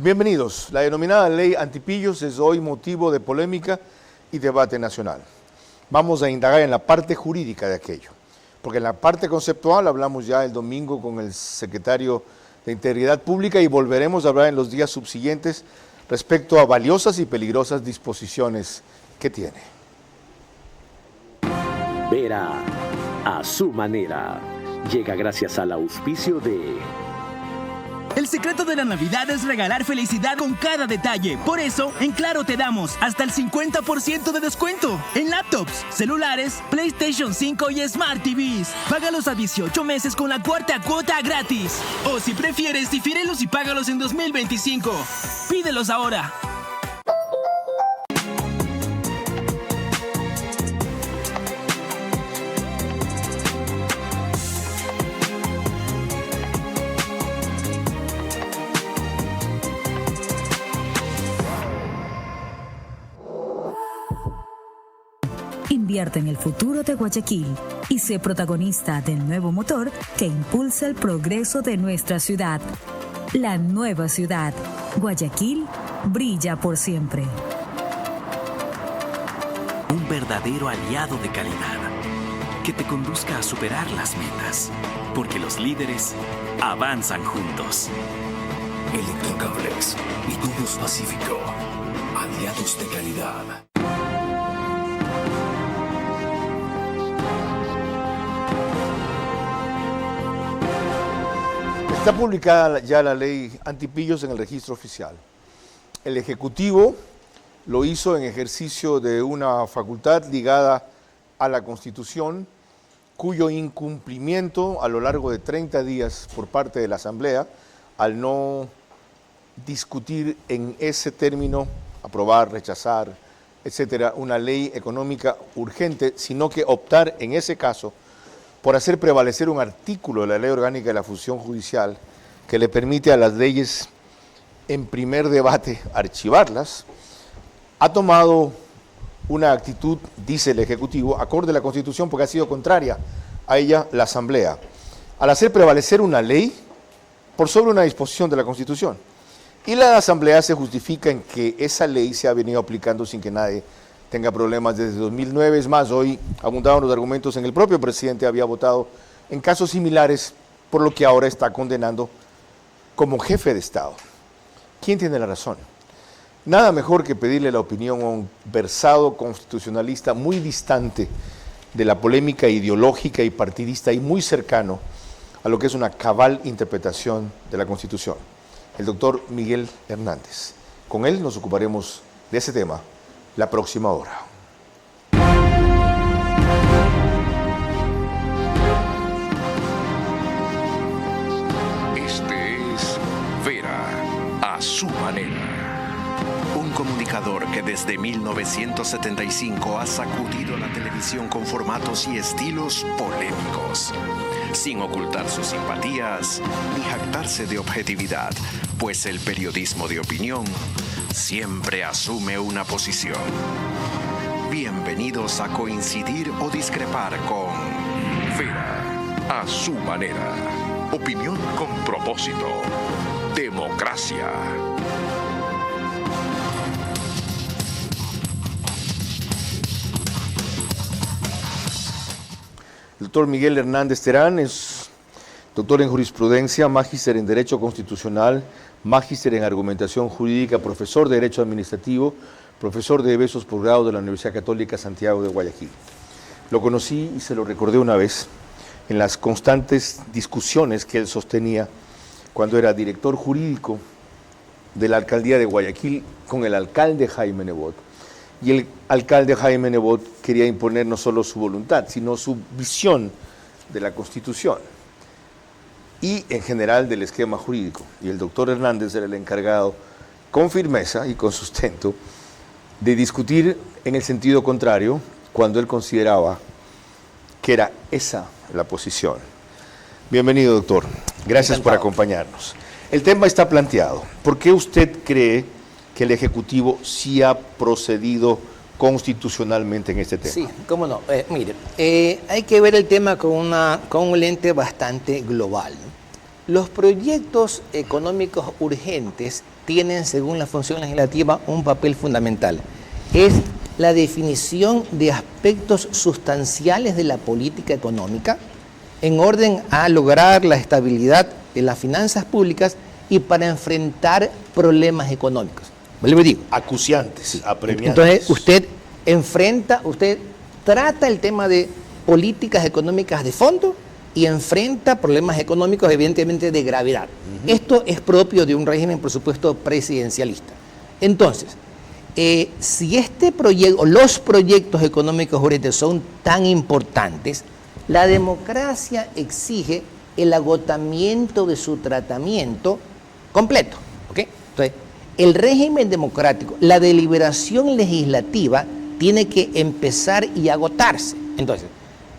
Bienvenidos. La denominada ley antipillos es hoy motivo de polémica y debate nacional. Vamos a indagar en la parte jurídica de aquello, porque en la parte conceptual hablamos ya el domingo con el secretario de Integridad Pública y volveremos a hablar en los días subsiguientes respecto a valiosas y peligrosas disposiciones que tiene. Vera a su manera. Llega gracias al auspicio de... El secreto de la Navidad es regalar felicidad con cada detalle. Por eso, en Claro te damos hasta el 50% de descuento en laptops, celulares, PlayStation 5 y Smart TVs. Págalos a 18 meses con la cuarta cuota gratis. O si prefieres, difírelos y págalos en 2025. Pídelos ahora. Invierte en el futuro de Guayaquil y sé protagonista del nuevo motor que impulsa el progreso de nuestra ciudad. La nueva ciudad, Guayaquil, brilla por siempre. Un verdadero aliado de calidad que te conduzca a superar las metas, porque los líderes avanzan juntos. Electrocables y Tubos Pacífico, aliados de calidad. Está publicada ya la ley antipillos en el registro oficial. El Ejecutivo lo hizo en ejercicio de una facultad ligada a la Constitución, cuyo incumplimiento a lo largo de 30 días por parte de la Asamblea, al no discutir en ese término, aprobar, rechazar, etcétera, una ley económica urgente, sino que optar en ese caso por hacer prevalecer un artículo de la Ley Orgánica de la Función Judicial que le permite a las leyes en primer debate archivarlas, ha tomado una actitud, dice el Ejecutivo, acorde a la Constitución porque ha sido contraria a ella la Asamblea, al hacer prevalecer una ley por sobre una disposición de la Constitución. Y la Asamblea se justifica en que esa ley se ha venido aplicando sin que nadie tenga problemas desde 2009. Es más, hoy abundaban los argumentos en el propio presidente, había votado en casos similares, por lo que ahora está condenando como jefe de Estado. ¿Quién tiene la razón? Nada mejor que pedirle la opinión a un versado constitucionalista muy distante de la polémica ideológica y partidista y muy cercano a lo que es una cabal interpretación de la Constitución, el doctor Miguel Hernández. Con él nos ocuparemos de ese tema la próxima hora. Este es Vera a su manera. Un comunicador que desde 1975 ha sacudido la televisión con formatos y estilos polémicos, sin ocultar sus simpatías ni jactarse de objetividad, pues el periodismo de opinión siempre asume una posición. Bienvenidos a coincidir o discrepar con Vera a su manera. Opinión con propósito. Democracia. El doctor Miguel Hernández Terán es doctor en jurisprudencia, magíster en Derecho Constitucional, magíster en argumentación jurídica, profesor de Derecho Administrativo, profesor de diversos posgrados de la Universidad Católica Santiago de Guayaquil. Lo conocí y se lo recordé una vez en las constantes discusiones que él sostenía cuando era director jurídico de la alcaldía de Guayaquil con el alcalde Jaime Nebot. Y el alcalde Jaime Nebot quería imponer no solo su voluntad, sino su visión de la Constitución y en general del esquema jurídico. Y el doctor Hernández era el encargado, con firmeza y con sustento, de discutir en el sentido contrario cuando él consideraba que era esa la posición. Bienvenido, doctor. Gracias por acompañarnos. El tema está planteado. ¿Por qué usted cree que el Ejecutivo sí ha procedido constitucionalmente en este tema? Sí, cómo no. Mire, hay que ver el tema con un lente bastante global, ¿no? Los proyectos económicos urgentes tienen, según la función legislativa, un papel fundamental. Es la definición de aspectos sustanciales de la política económica en orden a lograr la estabilidad de las finanzas públicas y para enfrentar problemas económicos. ¿Vale? Digo, Acuciantes, apremiantes. entonces usted trata el tema de políticas económicas de fondo y enfrenta problemas económicos evidentemente de gravedad. Esto es propio de un régimen, por supuesto, presidencialista. Entonces, si este proyecto, o los proyectos económicos urgentes son tan importantes, la democracia exige el agotamiento de su tratamiento completo. ¿Okay? Entonces, el régimen democrático, la deliberación legislativa, tiene que empezar y agotarse. Entonces,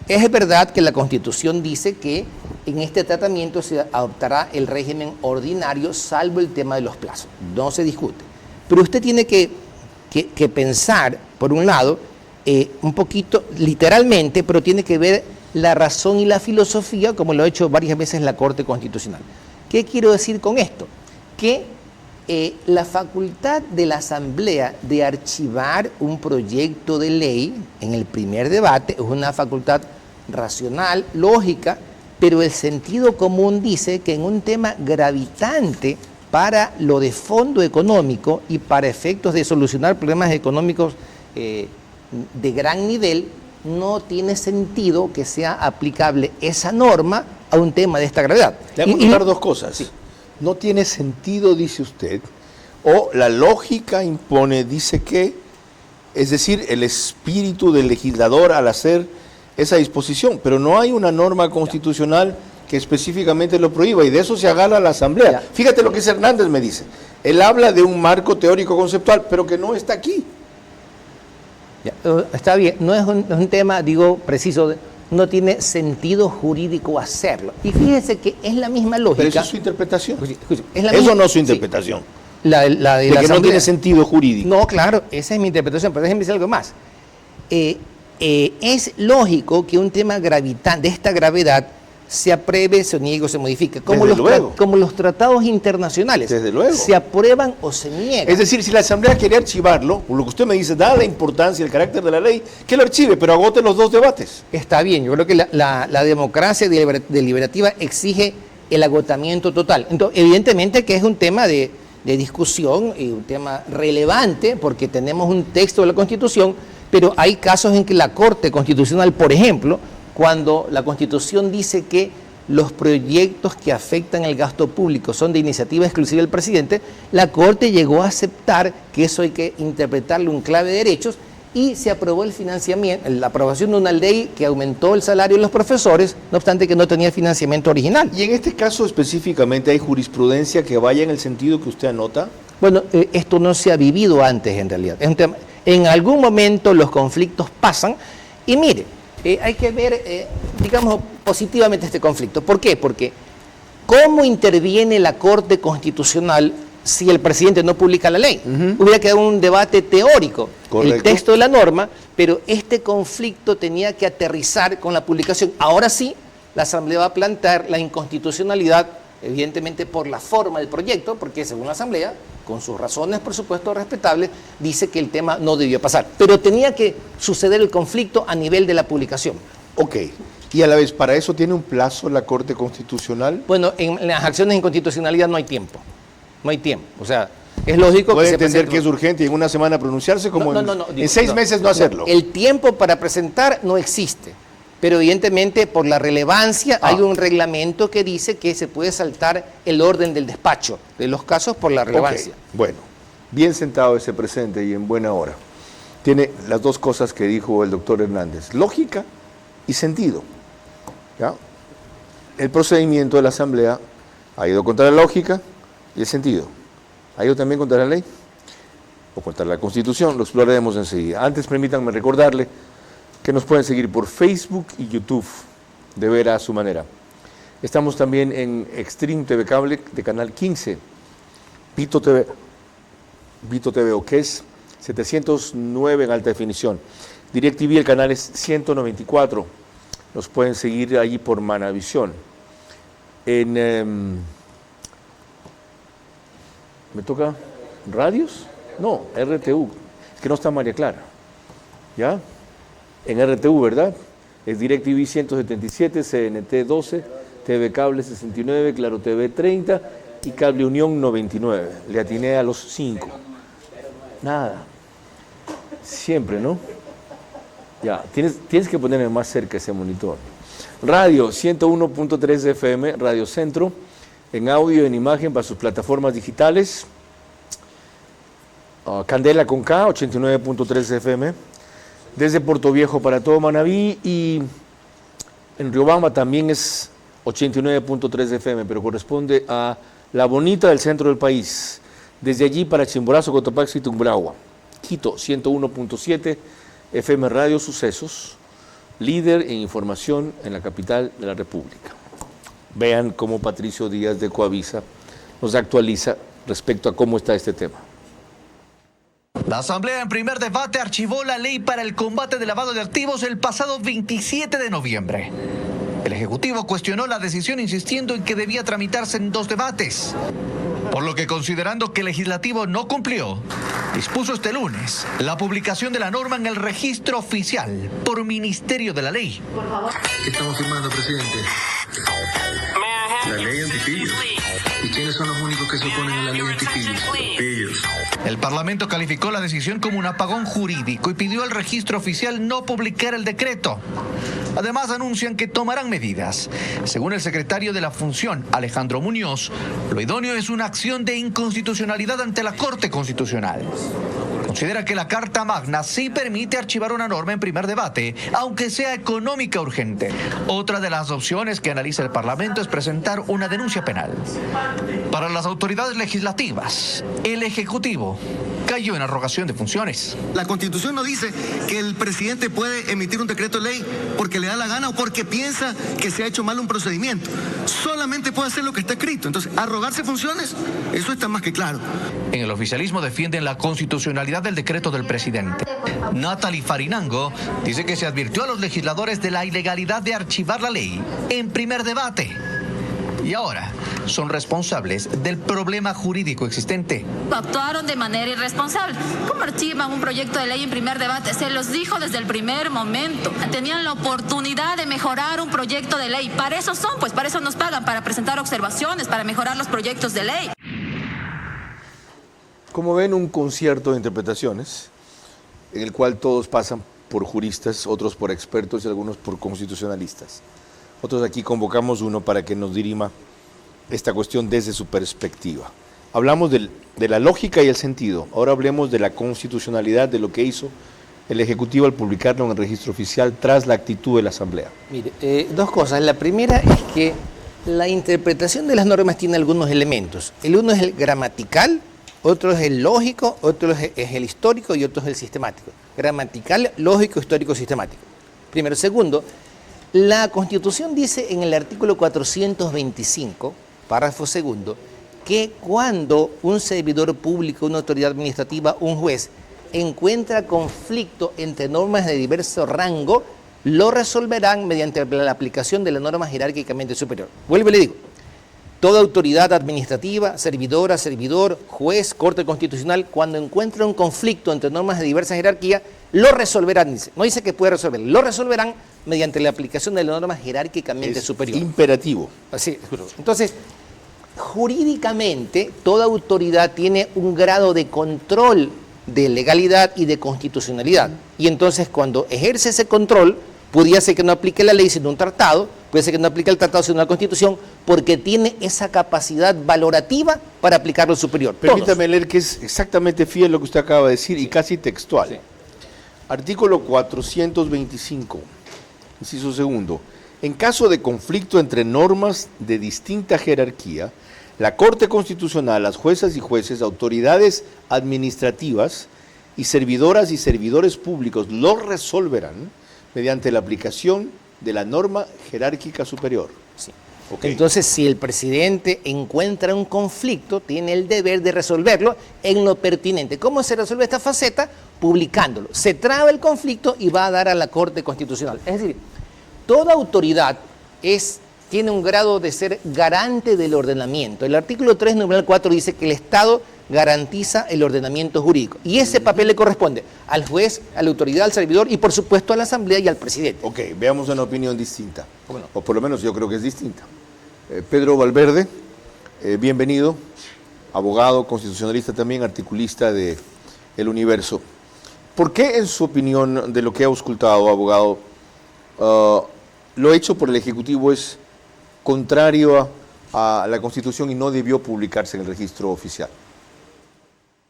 es verdad que la Constitución dice que en este tratamiento se adoptará el régimen ordinario, salvo el tema de los plazos. No se discute. Pero usted tiene que pensar, por un lado, un poquito literalmente, pero tiene que ver la razón y la filosofía, como lo ha hecho varias veces la Corte Constitucional. ¿Qué quiero decir con esto? Que la facultad de la Asamblea de archivar un proyecto de ley en el primer debate es una facultad racional, lógica, pero el sentido común dice que en un tema gravitante para lo de fondo económico y para efectos de solucionar problemas económicos de gran nivel, no tiene sentido que sea aplicable esa norma a un tema de esta gravedad. Le voy a contar dos cosas. Sí. No tiene sentido, dice usted, o la lógica impone, dice que, es decir, el espíritu del legislador al hacer esa disposición, pero no hay una norma constitucional que específicamente lo prohíba, y de eso se agarra la Asamblea. Ya. Fíjate lo que Hernández me dice. Él habla de un marco teórico conceptual, pero que no está aquí. Ya, está bien, no es un tema, digo, preciso, no tiene sentido jurídico hacerlo. Y fíjese que es la misma lógica. Pero eso es su interpretación. Es la eso misma, no es su interpretación. Sí. La de la que no tiene sentido jurídico. No, claro, esa es mi interpretación, pero déjenme decir algo más. Es lógico que un tema gravitante, de esta gravedad, se apruebe, se niegue o se modifique, como los tratados internacionales. Desde luego. Se aprueban o se niegan. Es decir, si la Asamblea quiere archivarlo, por lo que usted me dice, dada la importancia y el carácter de la ley, que lo archive, pero agote los dos debates. Está bien, yo creo que la democracia deliberativa exige el agotamiento total. Entonces, evidentemente que es un tema de discusión y un tema relevante, porque tenemos un texto de la Constitución, pero hay casos en que la Corte Constitucional, por ejemplo, cuando la Constitución dice que los proyectos que afectan el gasto público son de iniciativa exclusiva del presidente, la Corte llegó a aceptar que eso hay que interpretarlo en clave de derechos y se aprobó el financiamiento, la aprobación de una ley que aumentó el salario de los profesores, no obstante que no tenía financiamiento original. ¿Y en este caso específicamente hay jurisprudencia que vaya en el sentido que usted anota? Bueno, esto no se ha vivido antes en realidad. Es un tema, en algún momento los conflictos pasan y mire, hay que ver, digamos, positivamente este conflicto. ¿Por qué? Porque ¿cómo interviene la Corte Constitucional si el presidente no publica la ley? Hubiera quedado un debate teórico, correcto, el texto de la norma, pero este conflicto tenía que aterrizar con la publicación. Ahora sí, la Asamblea va a plantear la inconstitucionalidad, evidentemente por la forma del proyecto, porque según la Asamblea, con sus razones, por supuesto, respetables, dice que el tema no debió pasar. Pero tenía que suceder el conflicto a nivel de la publicación. Ok. Y a la vez, ¿para eso tiene un plazo la Corte Constitucional? Bueno, en las acciones de inconstitucionalidad no hay tiempo. No hay tiempo. O sea, es lógico puede que entender que es urgente y en una semana pronunciarse, como en 6 meses no hacerlo. El tiempo para presentar no existe. Pero evidentemente por la relevancia hay un reglamento que dice que se puede saltar el orden del despacho de los casos por la relevancia. Okay. Bueno, bien sentado ese presente y en buena hora. Tiene las dos cosas que dijo el doctor Hernández, lógica y sentido. ¿Ya? El procedimiento de la Asamblea ha ido contra la lógica y el sentido. ¿Ha ido también contra la ley? O contra la Constitución, lo exploraremos enseguida. Antes permítanme recordarle que nos pueden seguir por Facebook y YouTube, de ver a su manera. Estamos también en Extreme TV Cable de Canal 15, Vito TV o que es 709 en alta definición. DirecTV, el canal es 194. Nos pueden seguir allí por Manavisión. ¿Me toca radios? No, RTU. Es que no está María Clara. ¿Ya? En RTU, ¿verdad? Es DirecTV 177, CNT 12, TV Cable 69, Claro TV 30 y Cable Unión 99. Le atiné a los 5. Nada. Siempre, ¿no? Ya, tienes que ponerme más cerca ese monitor. Radio 101.3 FM, Radio Centro, en audio y en imagen para sus plataformas digitales. Candela con K, 89.3 FM. Desde Puerto Viejo para todo Manabí, y en Riobamba también es 89.3 FM, pero corresponde a La Bonita del centro del país. Desde allí para Chimborazo, Cotopaxi y Tungurahua. Quito, 101.7 FM Radio Sucesos, líder en información en la capital de la República. Vean cómo Patricio Díaz de Coavisa nos actualiza respecto a cómo está este tema. La Asamblea en primer debate archivó la ley para el combate del lavado de activos el pasado 27 de noviembre. El Ejecutivo cuestionó la decisión insistiendo en que debía tramitarse en 2 debates. Por lo que, considerando que el Legislativo no cumplió, dispuso este lunes la publicación de la norma en el registro oficial por Ministerio de la Ley. Por favor. ¿Qué estamos firmando, presidente? La ley antipillos. ¿Y quiénes son los únicos que se oponen a la ley antipillos? Pillos. El Parlamento calificó la decisión como un apagón jurídico y pidió al registro oficial no publicar el decreto. Además, anuncian que tomarán medidas. Según el secretario de la Función, Alejandro Muñoz, lo idóneo es una acción de inconstitucionalidad ante la Corte Constitucional. Considera que la Carta Magna sí permite archivar una norma en primer debate, aunque sea económica urgente. Otra de las opciones que analiza el Parlamento es presentar una denuncia penal. Para las autoridades legislativas, el Ejecutivo cayó en arrogación de funciones. La Constitución no dice que el presidente puede emitir un decreto de ley porque le da la gana o porque piensa que se ha hecho mal un procedimiento. Solamente puede hacer lo que está escrito. Entonces, arrogarse funciones, eso está más que claro. En el oficialismo defienden la constitucionalidad del decreto del presidente. Natalie Farinango dice que se advirtió a los legisladores de la ilegalidad de archivar la ley en primer debate. Y ahora son responsables del problema jurídico existente. Actuaron de manera irresponsable. ¿Cómo archivan un proyecto de ley en primer debate? Se los dijo desde el primer momento. Tenían la oportunidad de mejorar un proyecto de ley. Para eso son, pues para eso nos pagan, para presentar observaciones, para mejorar los proyectos de ley. Como ven, un concierto de interpretaciones en el cual todos pasan por juristas, otros por expertos y algunos por constitucionalistas. Nosotros aquí convocamos uno para que nos dirima esta cuestión desde su perspectiva. Hablamos de la lógica y el sentido, ahora hablemos de la constitucionalidad de lo que hizo el Ejecutivo al publicarlo en el registro oficial tras la actitud de la Asamblea. Mire, 2 cosas. La primera es que la interpretación de las normas tiene algunos elementos. El uno es el gramatical, otro es el lógico, otro es el histórico y otro es el sistemático. Gramatical, lógico, histórico, sistemático. Primero. Segundo, la Constitución dice en el artículo 425, párrafo segundo, que cuando un servidor público, una autoridad administrativa, un juez, encuentra conflicto entre normas de diverso rango, lo resolverán mediante la aplicación de la norma jerárquicamente superior. Vuelvo y le digo, toda autoridad administrativa, servidora, servidor, juez, Corte Constitucional, cuando encuentra un conflicto entre normas de diversa jerarquía, lo resolverán, dice. No dice que puede resolver, lo resolverán mediante la aplicación de la norma jerárquicamente superior. Imperativo. Así, entonces, jurídicamente, toda autoridad tiene un grado de control de legalidad y de constitucionalidad. Y entonces, cuando ejerce ese control, podría ser que no aplique la ley sino un tratado, puede ser que no aplique el tratado sino una constitución, porque tiene esa capacidad valorativa para aplicarlo superior. Permítame leer que es exactamente fiel lo que usted acaba de decir y casi textual. Sí. Artículo 425, inciso segundo. En caso de conflicto entre normas de distinta jerarquía, la Corte Constitucional, las juezas y jueces, autoridades administrativas y servidoras y servidores públicos lo resolverán mediante la aplicación de la norma jerárquica superior. Sí. Okay. Entonces, si el presidente encuentra un conflicto, tiene el deber de resolverlo en lo pertinente. ¿Cómo se resuelve esta faceta? Publicándolo. Se traba el conflicto y va a dar a la Corte Constitucional. Es decir, toda autoridad es tiene un grado de ser garante del ordenamiento. El artículo 3, numeral 4 dice que el Estado garantiza el ordenamiento jurídico. Y ese papel le corresponde al juez, a la autoridad, al servidor y por supuesto a la Asamblea y al presidente. Ok, veamos una opinión distinta. ¿Cómo no? O por lo menos yo creo que es distinta. Pedro Valverde, bienvenido, abogado, constitucionalista también, articulista de El Universo. ¿Por qué, en su opinión, de lo que ha auscultado, abogado, lo hecho por el Ejecutivo es contrario a la Constitución y no debió publicarse en el registro oficial?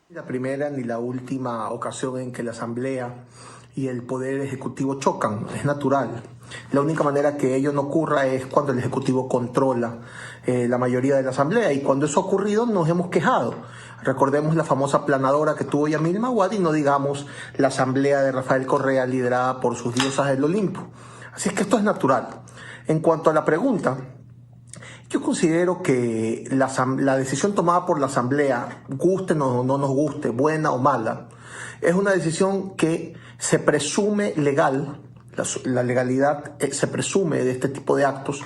La primera ni la última ocasión en que la Asamblea y el Poder Ejecutivo chocan, es natural. La única manera que ello no ocurra es cuando el Ejecutivo controla la mayoría de la Asamblea, y cuando eso ha ocurrido nos hemos quejado. Recordemos la famosa planadora que tuvo Yamil Maguad y no digamos la Asamblea de Rafael Correa liderada por sus diosas del Olimpo. Así es que esto es natural. En cuanto a la pregunta, yo considero que la decisión tomada por la Asamblea, guste o no nos guste, buena o mala, es una decisión que se presume legal, la legalidad se presume de este tipo de actos,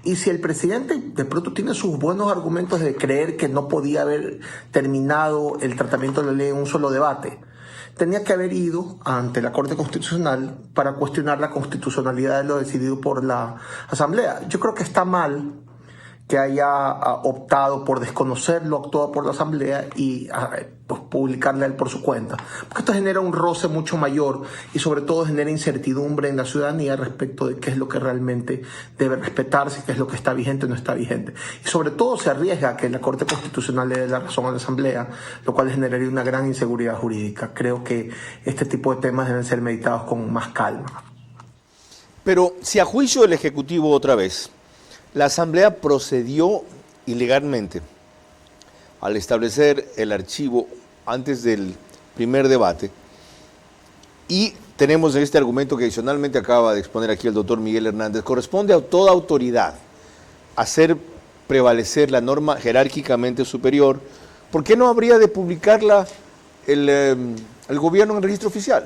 y si el presidente de pronto tiene sus buenos argumentos de creer que no podía haber terminado el tratamiento de la ley en un solo debate, tenía que haber ido ante la Corte Constitucional para cuestionar la constitucionalidad de lo decidido por la Asamblea. Yo creo que está mal que haya optado por desconocerlo, actuado por la Asamblea y pues, publicarla él por su cuenta. Porque esto genera un roce mucho mayor y sobre todo genera incertidumbre en la ciudadanía respecto de qué es lo que realmente debe respetarse, qué es lo que está vigente o no está vigente. Y sobre todo se arriesga a que la Corte Constitucional le dé la razón a la Asamblea, lo cual generaría una gran inseguridad jurídica. Creo que este tipo de temas deben ser meditados con más calma. Pero si a juicio del Ejecutivo otra vez, la Asamblea procedió ilegalmente al establecer el archivo antes del primer debate, y tenemos este argumento que adicionalmente acaba de exponer aquí el doctor Miguel Hernández, corresponde a toda autoridad hacer prevalecer la norma jerárquicamente superior. ¿Por qué no habría de publicarla el gobierno en el registro oficial?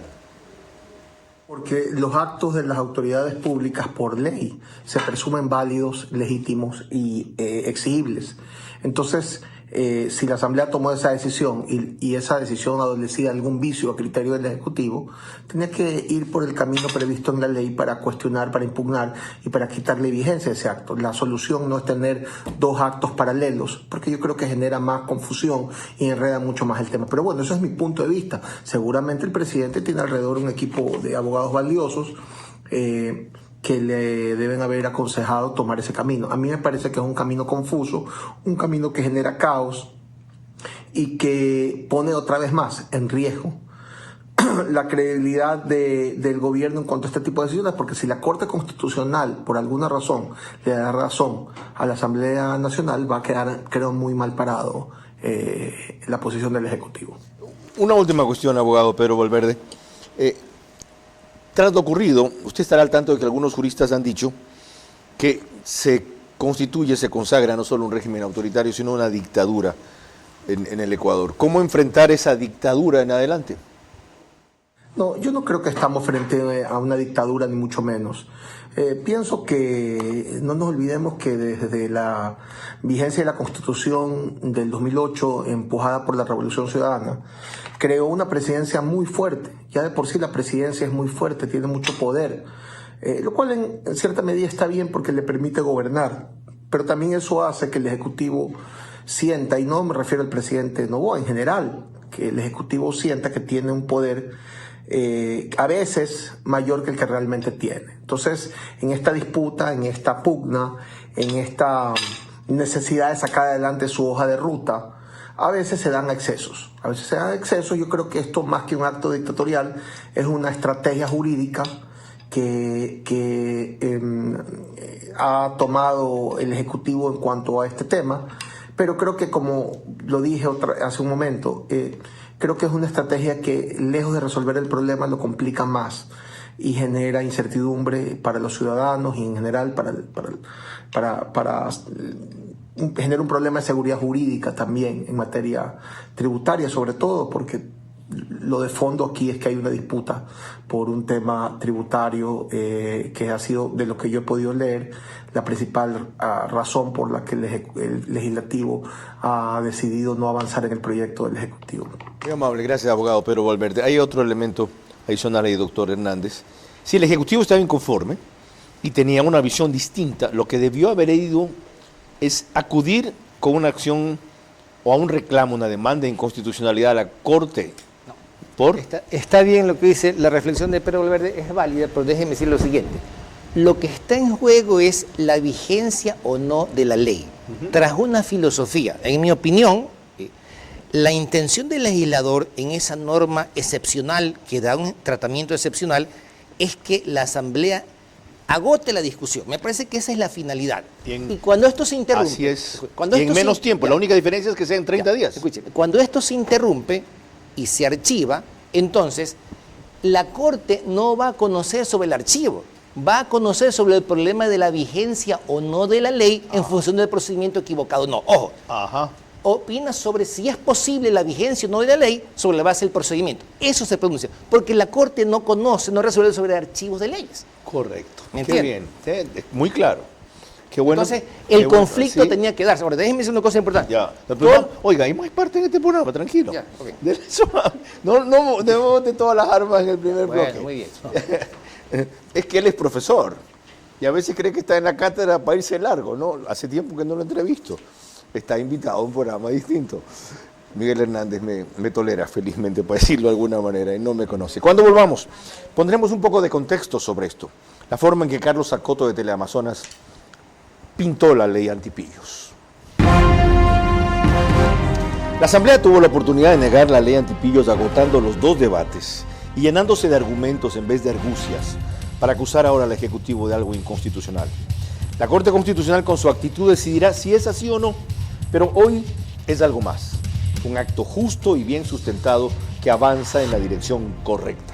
Porque los actos de las autoridades públicas por ley se presumen válidos, legítimos y exigibles. Entonces, si la Asamblea tomó esa decisión y esa decisión adolecía algún vicio a criterio del Ejecutivo, tenía que ir por el camino previsto en la ley para cuestionar, para impugnar y para quitarle vigencia a ese acto. La solución no es tener dos actos paralelos, porque yo creo que genera más confusión y enreda mucho más el tema. Pero bueno, eso es mi punto de vista. Seguramente el presidente tiene alrededor un equipo de abogados valiosos que le deben haber aconsejado tomar ese camino. A mí me parece que es un camino confuso, un camino que genera caos y que pone otra vez más en riesgo la credibilidad del gobierno en cuanto a este tipo de decisiones, porque si la Corte Constitucional por alguna razón le da razón a la Asamblea Nacional, va a quedar, creo, muy mal parado la posición del Ejecutivo. Una última cuestión, abogado Pedro Valverde. Tras lo ocurrido, usted estará al tanto de que algunos juristas han dicho que se constituye, se consagra no solo un régimen autoritario, sino una dictadura en el Ecuador. ¿Cómo enfrentar esa dictadura en adelante? No, yo no creo que estamos frente a una dictadura, ni mucho menos. Pienso que no nos olvidemos que desde la vigencia de la Constitución del 2008, empujada por la Revolución Ciudadana, creó una presidencia muy fuerte. Ya de por sí la presidencia es muy fuerte, tiene mucho poder, lo cual en cierta medida está bien porque le permite gobernar, pero también eso hace que el Ejecutivo sienta, y no me refiero al presidente Noboa, en general, que el Ejecutivo sienta que tiene un poder a veces mayor que el que realmente tiene. Entonces, en esta disputa, en esta pugna, en esta necesidad de sacar adelante su hoja de ruta, a veces se dan excesos. Yo creo que esto, más que un acto dictatorial, es una estrategia jurídica que ha tomado el Ejecutivo en cuanto a este tema, pero creo que, como lo dije hace un momento, creo que es una estrategia que, lejos de resolver el problema, lo complica más y genera incertidumbre para los ciudadanos y en general genera un problema de seguridad jurídica también en materia tributaria, sobre todo porque Lo de fondo aquí es que hay una disputa por un tema tributario que ha sido, de lo que yo he podido leer, la principal razón por la que el legislativo ha decidido no avanzar en el proyecto del Ejecutivo. Muy amable, gracias, abogado Pedro Valverde. Hay otro elemento adicional ahí, doctor Hernández. Si el Ejecutivo estaba inconforme y tenía una visión distinta, lo que debió haber ido es acudir con una acción o a un reclamo, una demanda de inconstitucionalidad a la Corte. No. ¿Por? Está bien lo que dice, la reflexión de Pedro Valverde es válida, pero déjeme decir lo siguiente. Lo que está en juego es la vigencia o no de la ley. Tras una filosofía, en mi opinión, la intención del legislador en esa norma excepcional que da un tratamiento excepcional es que la Asamblea agote la discusión. Me parece que esa es la finalidad. Y cuando esto se interrumpe... Así es. Y en menos tiempo. La única diferencia es que sea en 30 días. Escúcheme, cuando esto se interrumpe y se archiva, entonces la Corte no va a conocer sobre el archivo, va a conocer sobre el problema de la vigencia o no de la ley en función del procedimiento equivocado. No, ojo. Opina sobre si es posible la vigencia o no de la ley sobre la base del procedimiento. Eso se pronuncia, porque la Corte no conoce, no resuelve sobre archivos de leyes. Correcto. ¿Me Qué entiende? bien. Muy claro. Qué bueno. Entonces, el conflicto tenía que darse. Ahora, déjeme decir una cosa importante. Ya. Oiga, hay más parte en este programa, tranquilo. Ya, okay. No de todas las armas en el primer bloque. Muy bien. Es que él es profesor y a veces cree que está en la cátedra para irse largo, ¿no? Hace tiempo que no lo entrevisto. Está invitado a un programa distinto. Miguel Hernández me tolera felizmente, para decirlo de alguna manera, y no me conoce. Cuando volvamos, pondremos un poco de contexto sobre esto. La forma en que Carlos Acoto de Teleamazonas pintó la ley antipillos. La Asamblea tuvo la oportunidad de negar la ley antipillos agotando los dos debates y llenándose de argumentos en vez de argucias para acusar ahora al Ejecutivo de algo inconstitucional. La Corte Constitucional con su actitud decidirá si es así o no, pero hoy es algo más, un acto justo y bien sustentado que avanza en la dirección correcta.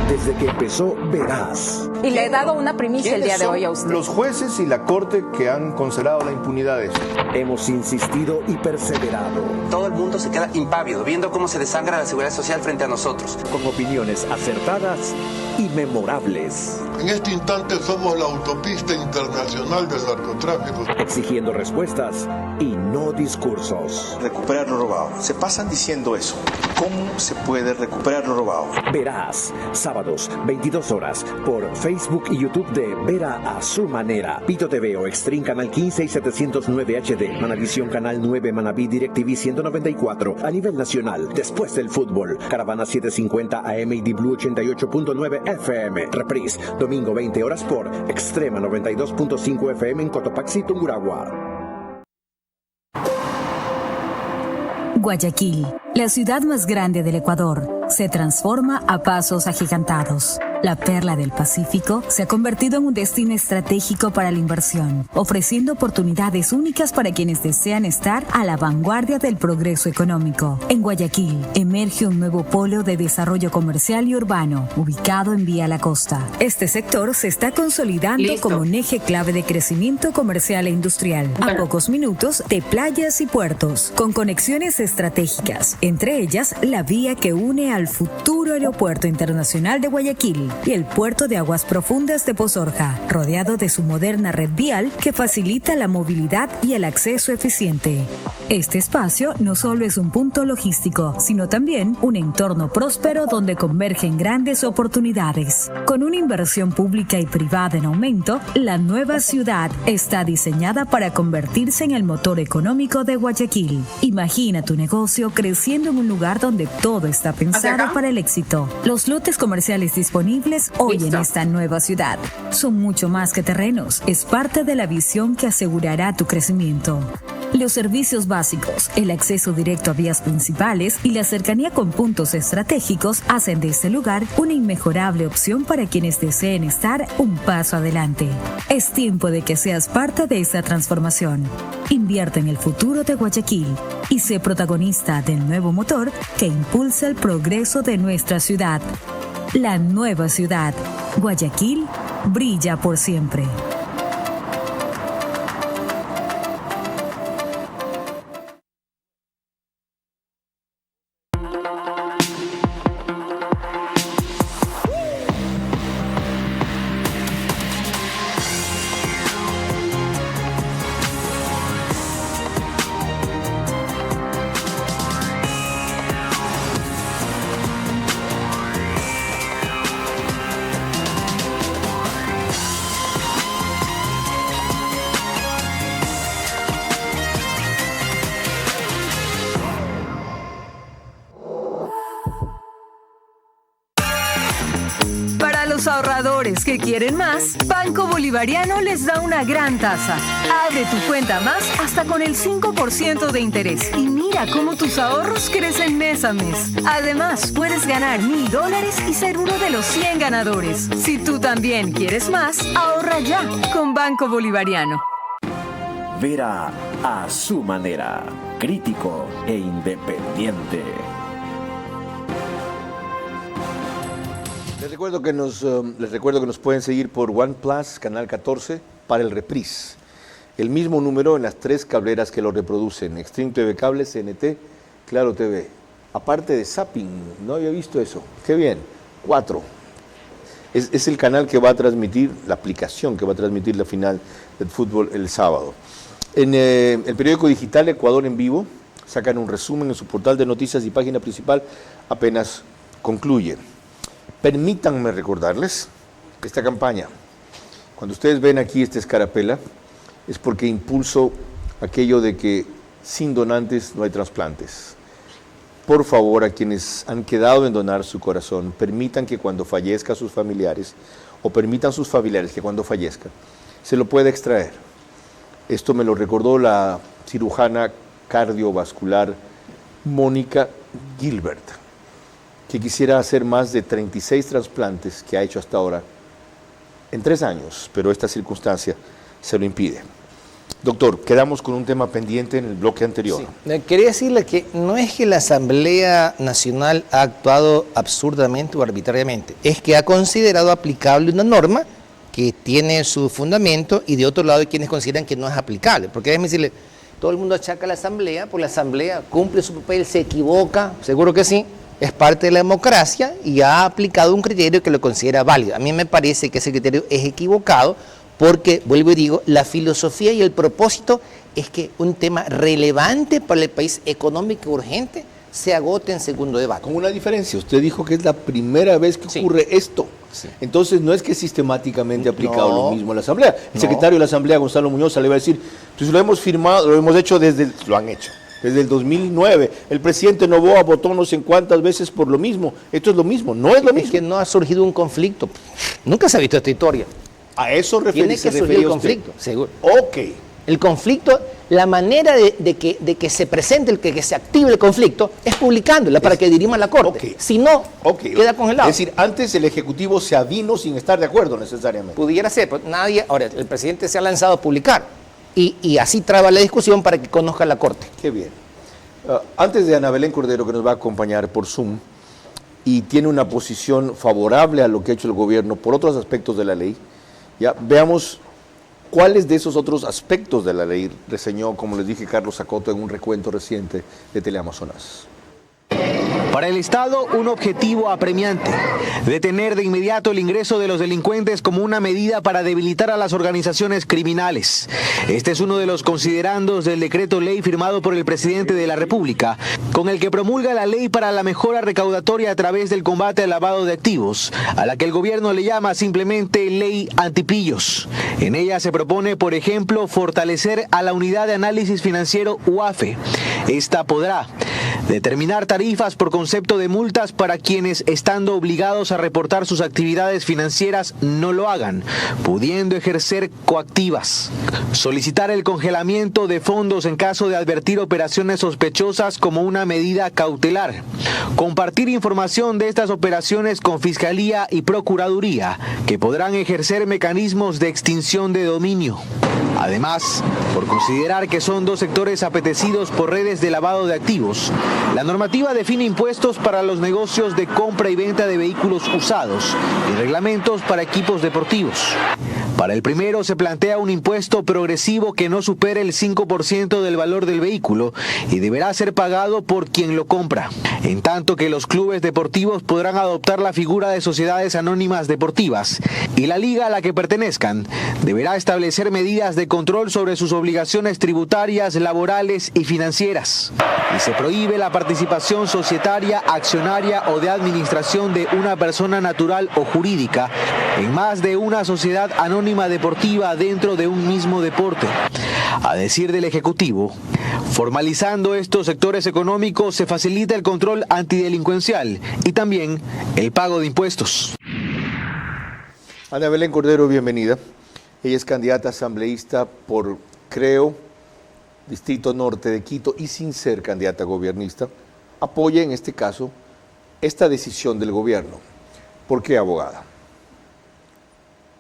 Desde que empezó Verás. Y le he dado una primicia el día de hoy a usted. Los jueces y la Corte que han considerado la impunidad de eso. Hemos insistido y perseverado. Todo el mundo se queda impávido viendo cómo se desangra la seguridad social frente a nosotros. Con opiniones acertadas y memorables. En este instante somos la autopista internacional del narcotráfico. Exigiendo respuestas y no discursos. Recuperar lo robado. Se pasan diciendo eso. ¿Cómo se puede recuperar lo robado? Verás, sábados, 22 horas, por Facebook y YouTube de Vera a su manera. Pito TV o Extreme Canal 15 y 709 HD. Manavisión Canal 9, Manaví DirecTV 194. A nivel nacional, después del fútbol. Caravana 750 AM y D-Blue 88.9 FM. Reprise, domingo 20 horas por Extrema 92.5 FM en Cotopaxi, Tungurahua. Guayaquil, la ciudad más grande del Ecuador, se transforma a pasos agigantados. La perla del Pacífico se ha convertido en un destino estratégico para la inversión, ofreciendo oportunidades únicas para quienes desean estar a la vanguardia del progreso económico. En Guayaquil, emerge un nuevo polo de desarrollo comercial y urbano, ubicado en Vía La Costa. Este sector se está consolidando como un eje clave de crecimiento comercial e industrial, a pocos minutos de playas y puertos, con conexiones estratégicas, entre ellas la vía que une al futuro Aeropuerto Internacional de Guayaquil y el puerto de aguas profundas de Pozorja, rodeado de su moderna red vial que facilita la movilidad y el acceso eficiente. Este espacio no solo es un punto logístico, sino también un entorno próspero donde convergen grandes oportunidades. Con una inversión pública y privada en aumento, la nueva ciudad está diseñada para convertirse en el motor económico de Guayaquil. Imagina tu negocio creciendo en un lugar donde todo está pensado para el éxito. Los lotes comerciales disponibles hoy en esta nueva ciudad son mucho más que terrenos, es parte de la visión que asegurará tu crecimiento. Los servicios básicos, el acceso directo a vías principales y la cercanía con puntos estratégicos hacen de este lugar una inmejorable opción para quienes deseen estar un paso adelante. Es tiempo de que seas parte de esta transformación. Invierte en el futuro de Guayaquil y sé protagonista del nuevo motor que impulsa el progreso de nuestra ciudad. La nueva ciudad, Guayaquil, brilla por siempre. ahorradores que quieren más, Banco Bolivariano les da una gran tasa. Abre tu cuenta más hasta con el 5% de interés y mira cómo tus ahorros crecen mes a mes. Además, puedes ganar $1,000 y ser uno de los 100 ganadores. Si tú también quieres más, ahorra ya con Banco Bolivariano. Vera a su manera, crítico e independiente. Les recuerdo que nos pueden seguir por OnePlus, Canal 14, para el reprise. El mismo número en las 3 cableras que lo reproducen, Extreme TV Cable, CNT, Claro TV. Aparte de Zapping, no había visto eso. Qué bien, 4. Es el canal que va a transmitir, la aplicación que va a transmitir la final del fútbol el sábado. En el periódico digital Ecuador en Vivo, sacan un resumen en su portal de noticias y página principal, apenas concluye. Permítanme recordarles que esta campaña, cuando ustedes ven aquí esta escarapela, es porque impulso aquello de que sin donantes no hay trasplantes. Por favor, a quienes han quedado en donar su corazón, permitan que cuando fallezcan sus familiares, o permitan sus familiares que cuando fallezcan, se lo pueda extraer. Esto me lo recordó la cirujana cardiovascular Mónica Gilbert, que quisiera hacer más de 36 trasplantes que ha hecho hasta ahora en 3 años, pero esta circunstancia se lo impide. Doctor, quedamos con un tema pendiente en el bloque anterior. Sí. Quería decirle que no es que la Asamblea Nacional ha actuado absurdamente o arbitrariamente, es que ha considerado aplicable una norma que tiene su fundamento y de otro lado hay quienes consideran que no es aplicable. Porque déjeme decirle, todo el mundo achaca a la Asamblea, porque la Asamblea cumple su papel, se equivoca, seguro que sí, es parte de la democracia y ha aplicado un criterio que lo considera válido. A mí me parece que ese criterio es equivocado porque, vuelvo y digo, la filosofía y el propósito es que un tema relevante para el país, económico urgente, se agote en segundo debate. Con una diferencia, usted dijo que es la primera vez que ocurre esto. Sí. Entonces no es que sistemáticamente ha aplicado lo mismo a la Asamblea. El secretario de la Asamblea, Gonzalo Muñoz, le va a decir, entonces lo hemos firmado, lo hemos hecho desde el 2009. El presidente Noboa votó no sé cuántas veces por lo mismo. Esto es lo mismo, no es lo mismo. Es que no ha surgido un conflicto. Nunca se ha visto esta historia. A eso tiene que surgir el conflicto, seguro. Ok. El conflicto, la manera de que se presente, que se active el conflicto, es publicándola para que dirima la Corte. Okay. Si no, queda congelado. Es decir, antes el Ejecutivo se avino sin estar de acuerdo necesariamente. Pudiera ser, pero nadie. Ahora, el presidente se ha lanzado a publicar y así traba la discusión para que conozca la Corte. Qué bien. Antes de Ana Belén Cordero, que nos va a acompañar por Zoom, y tiene una posición favorable a lo que ha hecho el gobierno por otros aspectos de la ley, ya veamos cuáles de esos otros aspectos de la ley reseñó, como les dije, Carlos Sacoto en un recuento reciente de Teleamazonas. Para el Estado, un objetivo apremiante: detener de inmediato el ingreso de los delincuentes como una medida para debilitar a las organizaciones criminales. Este es uno de los considerandos del decreto ley firmado por el presidente de la República, con el que promulga la ley para la mejora recaudatoria a través del combate al lavado de activos, a la que el gobierno le llama simplemente ley antipillos. En ella se propone, por ejemplo, fortalecer a la unidad de análisis financiero UAFE. Esta podrá determinar tarifas por concepto de multas para quienes, estando obligados a reportar sus actividades financieras, no lo hagan, pudiendo ejercer coactivas. Solicitar el congelamiento de fondos en caso de advertir operaciones sospechosas como una medida cautelar. Compartir información de estas operaciones con Fiscalía y Procuraduría, que podrán ejercer mecanismos de extinción de dominio. Además, por considerar que son 2 sectores apetecidos por redes de lavado de activos, la normativa define impuestos para los negocios de compra y venta de vehículos usados y reglamentos para equipos deportivos. Para el primero se plantea un impuesto progresivo que no supere el 5% del valor del vehículo y deberá ser pagado por quien lo compra, en tanto que los clubes deportivos podrán adoptar la figura de sociedades anónimas deportivas y la liga a la que pertenezcan deberá establecer medidas de control sobre sus obligaciones tributarias, laborales y financieras. Y se prohíbe la participación societaria, accionaria o de administración de una persona natural o jurídica en más de una sociedad anónima deportiva dentro de un mismo deporte. A decir del Ejecutivo, formalizando estos sectores económicos se facilita el control antidelincuencial y también el pago de impuestos. Ana Belén Cordero, bienvenida. Ella es candidata asambleísta por Creo, Distrito Norte de Quito, y sin ser candidata gobernista, apoya en este caso esta decisión del gobierno. ¿Por qué, abogada?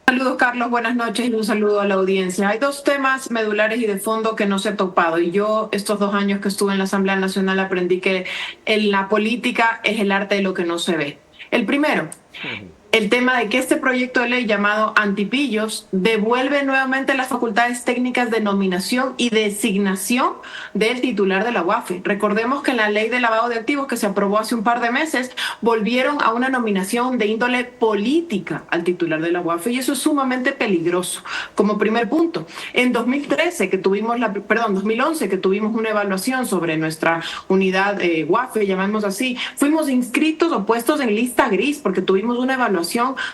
Saludos, Carlos, buenas noches y un saludo a la audiencia. Hay dos temas medulares y de fondo que no se he topado, y yo estos 2 años que estuve en la Asamblea Nacional aprendí que en la política es el arte de lo que no se ve. El primero, el tema de que este proyecto de ley llamado Antipillos devuelve nuevamente las facultades técnicas de nominación y designación del titular de la UAFE. Recordemos que en la ley de lavado de activos que se aprobó hace un par de meses, volvieron a una nominación de índole política al titular de la UAFE, y eso es sumamente peligroso. Como primer punto, en 2011 que tuvimos una evaluación sobre nuestra unidad UAFE, llamamos así, fuimos inscritos o puestos en lista gris porque tuvimos una evaluación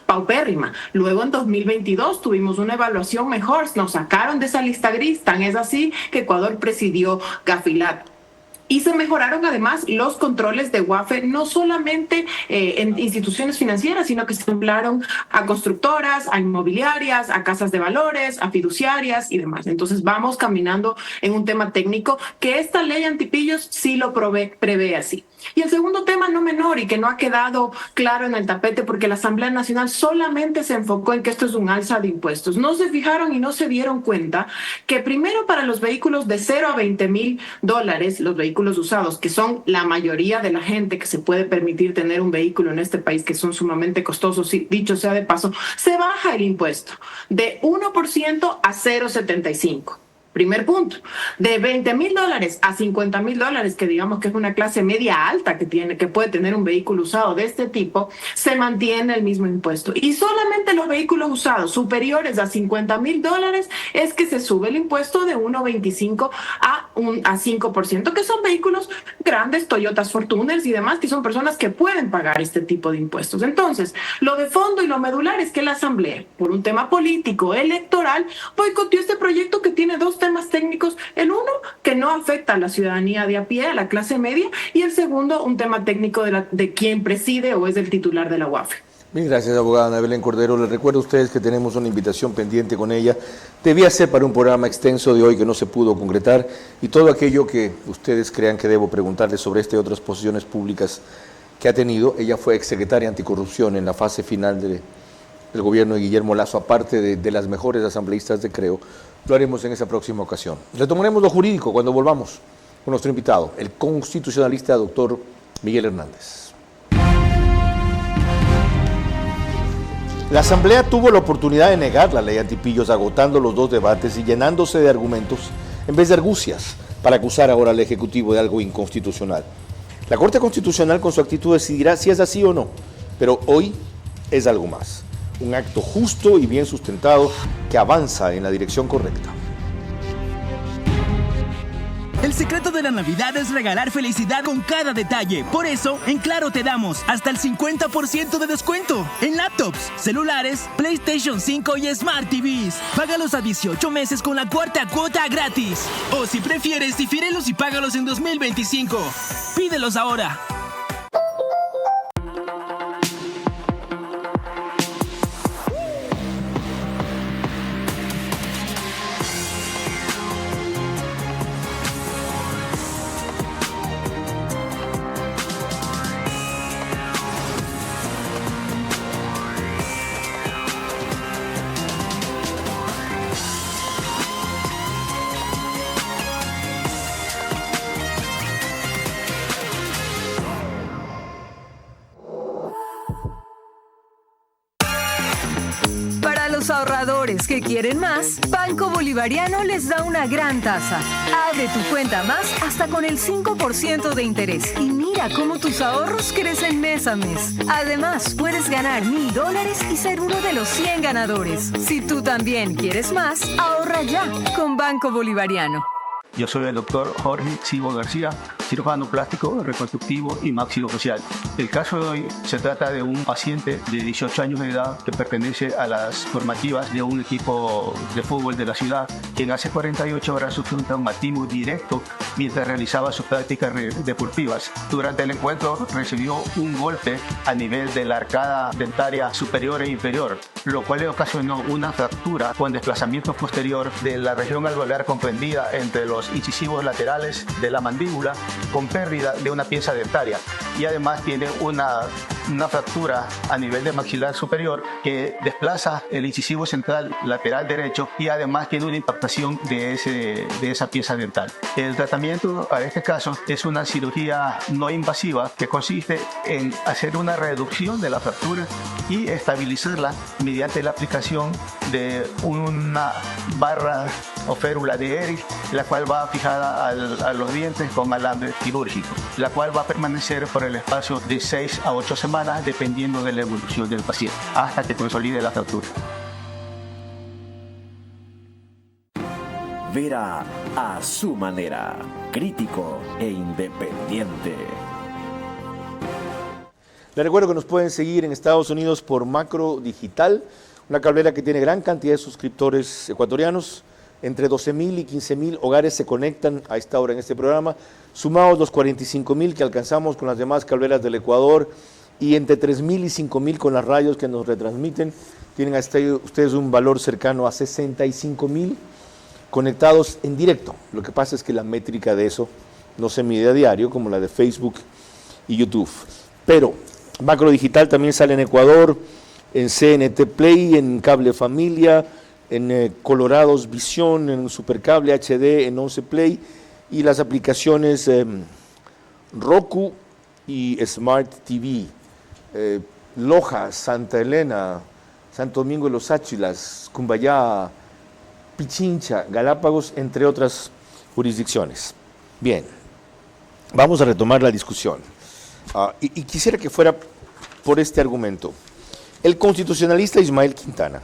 paupérrima. Luego en 2022 tuvimos una evaluación mejor, nos sacaron de esa lista gris, tan es así que Ecuador presidió Gafilat. Y se mejoraron además los controles de UAFE, no solamente en instituciones financieras, sino que se ampliaron a constructoras, a inmobiliarias, a casas de valores, a fiduciarias y demás. Entonces vamos caminando en un tema técnico que esta ley Antipillos sí lo prevé así. Y el segundo tema no menor y que no ha quedado claro en el tapete porque la Asamblea Nacional solamente se enfocó en que esto es un alza de impuestos. No se fijaron y no se dieron cuenta que primero para los vehículos de $0 a $20,000, los vehículos usados, que son la mayoría de la gente que se puede permitir tener un vehículo en este país, que son sumamente costosos, dicho sea de paso, se baja el impuesto de 1% a 0,75%. Primer punto, de $20,000 a $50,000, que digamos que es una clase media alta que puede tener un vehículo usado de este tipo, se mantiene el mismo impuesto. Y solamente los vehículos usados superiores a $50,000 es que se sube el impuesto de 1,25 a 5%, que son vehículos grandes, Toyotas Fortuners y demás, que son personas que pueden pagar este tipo de impuestos. Entonces, lo de fondo y lo medular es que la Asamblea, por un tema político, electoral, boicoteó este proyecto que tiene dos temas técnicos. El uno, que no afecta a la ciudadanía de a pie, a la clase media, y el segundo, un tema técnico de quien preside o es el titular de la UAFE. Bien, gracias, abogada Ana Belén Cordero. Les recuerdo a ustedes que tenemos una invitación pendiente con ella. Debía ser para un programa extenso de hoy que no se pudo concretar, y todo aquello que ustedes crean que debo preguntarles sobre esta y otras posiciones públicas que ha tenido. Ella fue exsecretaria anticorrupción en la fase final del gobierno de Guillermo Lasso, aparte de las mejores asambleístas de Creo. Lo haremos en esa próxima ocasión. Retomaremos lo jurídico cuando volvamos con nuestro invitado, el constitucionalista doctor Miguel Hernández. La Asamblea tuvo la oportunidad de negar la ley Antipillos, agotando los 2 debates y llenándose de argumentos en vez de argucias para acusar ahora al Ejecutivo de algo inconstitucional. La Corte Constitucional con su actitud decidirá si es así o no, pero hoy es algo más. Un acto justo y bien sustentado que avanza en la dirección correcta. El secreto de la Navidad es regalar felicidad con cada detalle. Por eso, en Claro te damos hasta el 50% de descuento en laptops, celulares, PlayStation 5 y Smart TVs. Págalos a 18 meses con la 4ª cuota gratis. O si prefieres, difírelos y págalos en 2025. Pídelos ahora. Ahorradores que quieren más, Banco Bolivariano les da una gran tasa. Abre tu cuenta más hasta con el 5% de interés y mira cómo tus ahorros crecen mes a mes. Además, puedes ganar $1,000 y ser uno de los 100 ganadores. Si tú también quieres más, ahorra ya con Banco Bolivariano. Yo soy el doctor Jorge Chivo García, cirujano plástico, reconstructivo y maxilofacial. El caso de hoy se trata de un paciente de 18 años de edad que pertenece a las formativas de un equipo de fútbol de la ciudad, quien hace 48 horas sufrió un traumatismo directo mientras realizaba sus prácticas deportivas. Durante el encuentro recibió un golpe a nivel de la arcada dentaria superior e inferior, lo cual le ocasionó una fractura con desplazamiento posterior de la región alveolar comprendida entre los incisivos laterales de la mandíbula, con pérdida de una pieza dentaria, y además tiene una fractura a nivel de maxilar superior que desplaza el incisivo central lateral derecho y además tiene una impactación de esa pieza dental. El tratamiento para este caso es una cirugía no invasiva que consiste en hacer una reducción de la fractura y estabilizarla mediante la aplicación de una barra o férula de Eric, la cual va fijada a los dientes con alambre quirúrgico, la cual va a permanecer por el espacio de 6 a 8 semanas dependiendo de la evolución del paciente, hasta que consolide la fractura. Vera a su manera, crítico e independiente. Les recuerdo que nos pueden seguir en Estados Unidos por Macro Digital, una cablera que tiene gran cantidad de suscriptores ecuatorianos. Entre 12.000 y 15.000 hogares se conectan a esta hora en este programa, sumados los 45.000 que alcanzamos con las demás cableras del Ecuador y entre 3.000 y 5.000 con las radios que nos retransmiten. Tienen a ustedes un valor cercano a 65.000 conectados en directo. Lo que pasa es que la métrica de eso no se mide a diario como la de Facebook y YouTube. Pero Macro Digital también sale en Ecuador, en CNT Play, en Cable Familia, en Colorados Visión, en Supercable HD, en 11 Play y las aplicaciones Roku y Smart TV. Loja, Santa Elena, Santo Domingo de los Áchilas, Cumbayá, Pichincha, Galápagos, entre otras jurisdicciones. Bien, vamos a retomar la discusión. Y quisiera que fuera por este argumento. El constitucionalista Ismael Quintana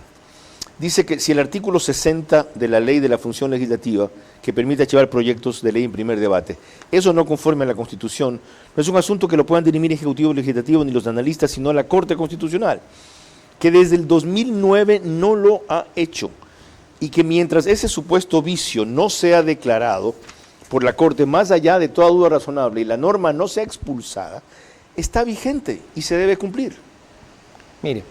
dice que si el artículo 60 de la Ley de la Función Legislativa, que permite archivar proyectos de ley en primer debate, eso no conforme a la Constitución, no es un asunto que lo puedan dirimir Ejecutivo, Legislativo ni los analistas, sino la Corte Constitucional, que desde el 2009 no lo ha hecho, y que mientras ese supuesto vicio no sea declarado por la Corte, más allá de toda duda razonable, y la norma no sea expulsada, está vigente y se debe cumplir. Mire,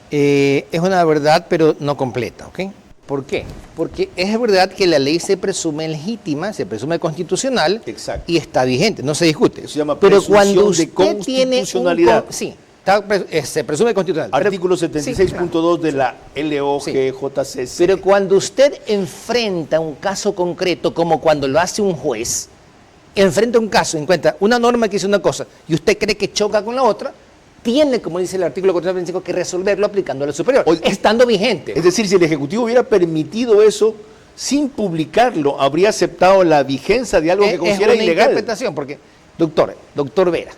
es una verdad, pero no completa, ¿ok? ¿Por qué? Porque es verdad que la ley se presume legítima, se presume constitucional. Exacto. Y está vigente, no se discute. Eso se llama pero cuando usted de constitucionalidad. Se presume constitucional. Artículo 76.2 de la LOGJC. Pero cuando usted enfrenta un caso concreto, como cuando lo hace un juez, enfrenta un caso, encuentra una norma que dice una cosa y usted cree que choca con la otra, tiene, como dice el artículo 425, que resolverlo aplicando a la superior, estando vigente. Es decir, si el Ejecutivo hubiera permitido eso, sin publicarlo, habría aceptado la vigencia de algo que considera ilegal. Es una interpretación, porque, doctor Vera,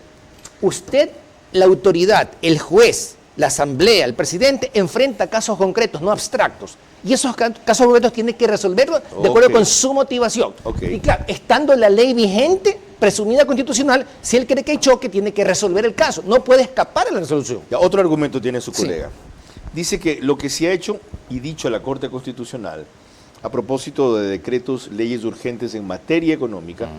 usted, la autoridad, el juez, la asamblea, el presidente, enfrenta casos concretos, no abstractos. Y esos casos concretos tiene que resolverlo de acuerdo con su motivación. Y claro, estando la ley vigente, presumida constitucional, si él cree que hay choque, tiene que resolver el caso. No puede escapar a la resolución. Ya, otro argumento tiene su colega. Dice que lo que se ha hecho y dicho a la Corte Constitucional a propósito de decretos, leyes urgentes en materia económica,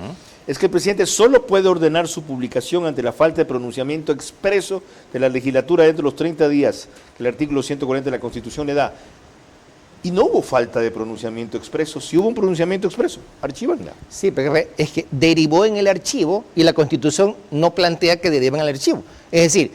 es que el presidente solo puede ordenar su publicación ante la falta de pronunciamiento expreso de la legislatura dentro de los 30 días que el artículo 140 de la Constitución le da. Y no hubo falta de pronunciamiento expreso. Si hubo un pronunciamiento expreso, archívanla. Sí, pero es que derivó en el archivo y la Constitución no plantea que deriven al archivo. Es decir...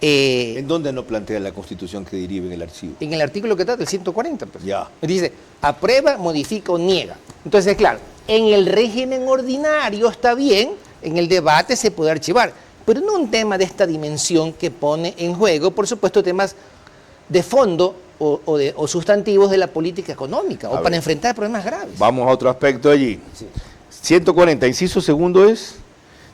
¿En dónde no plantea la Constitución que derive en el archivo? En el artículo que trata, el 140. Pues. Ya. Dice, aprueba, modifica o niega. Entonces, claro, en el régimen ordinario está bien, en el debate se puede archivar, pero no un tema de esta dimensión que pone en juego, por supuesto, temas de fondo o sustantivos de la política económica o para enfrentar problemas graves. Vamos a otro aspecto allí. Sí. 140, inciso segundo es,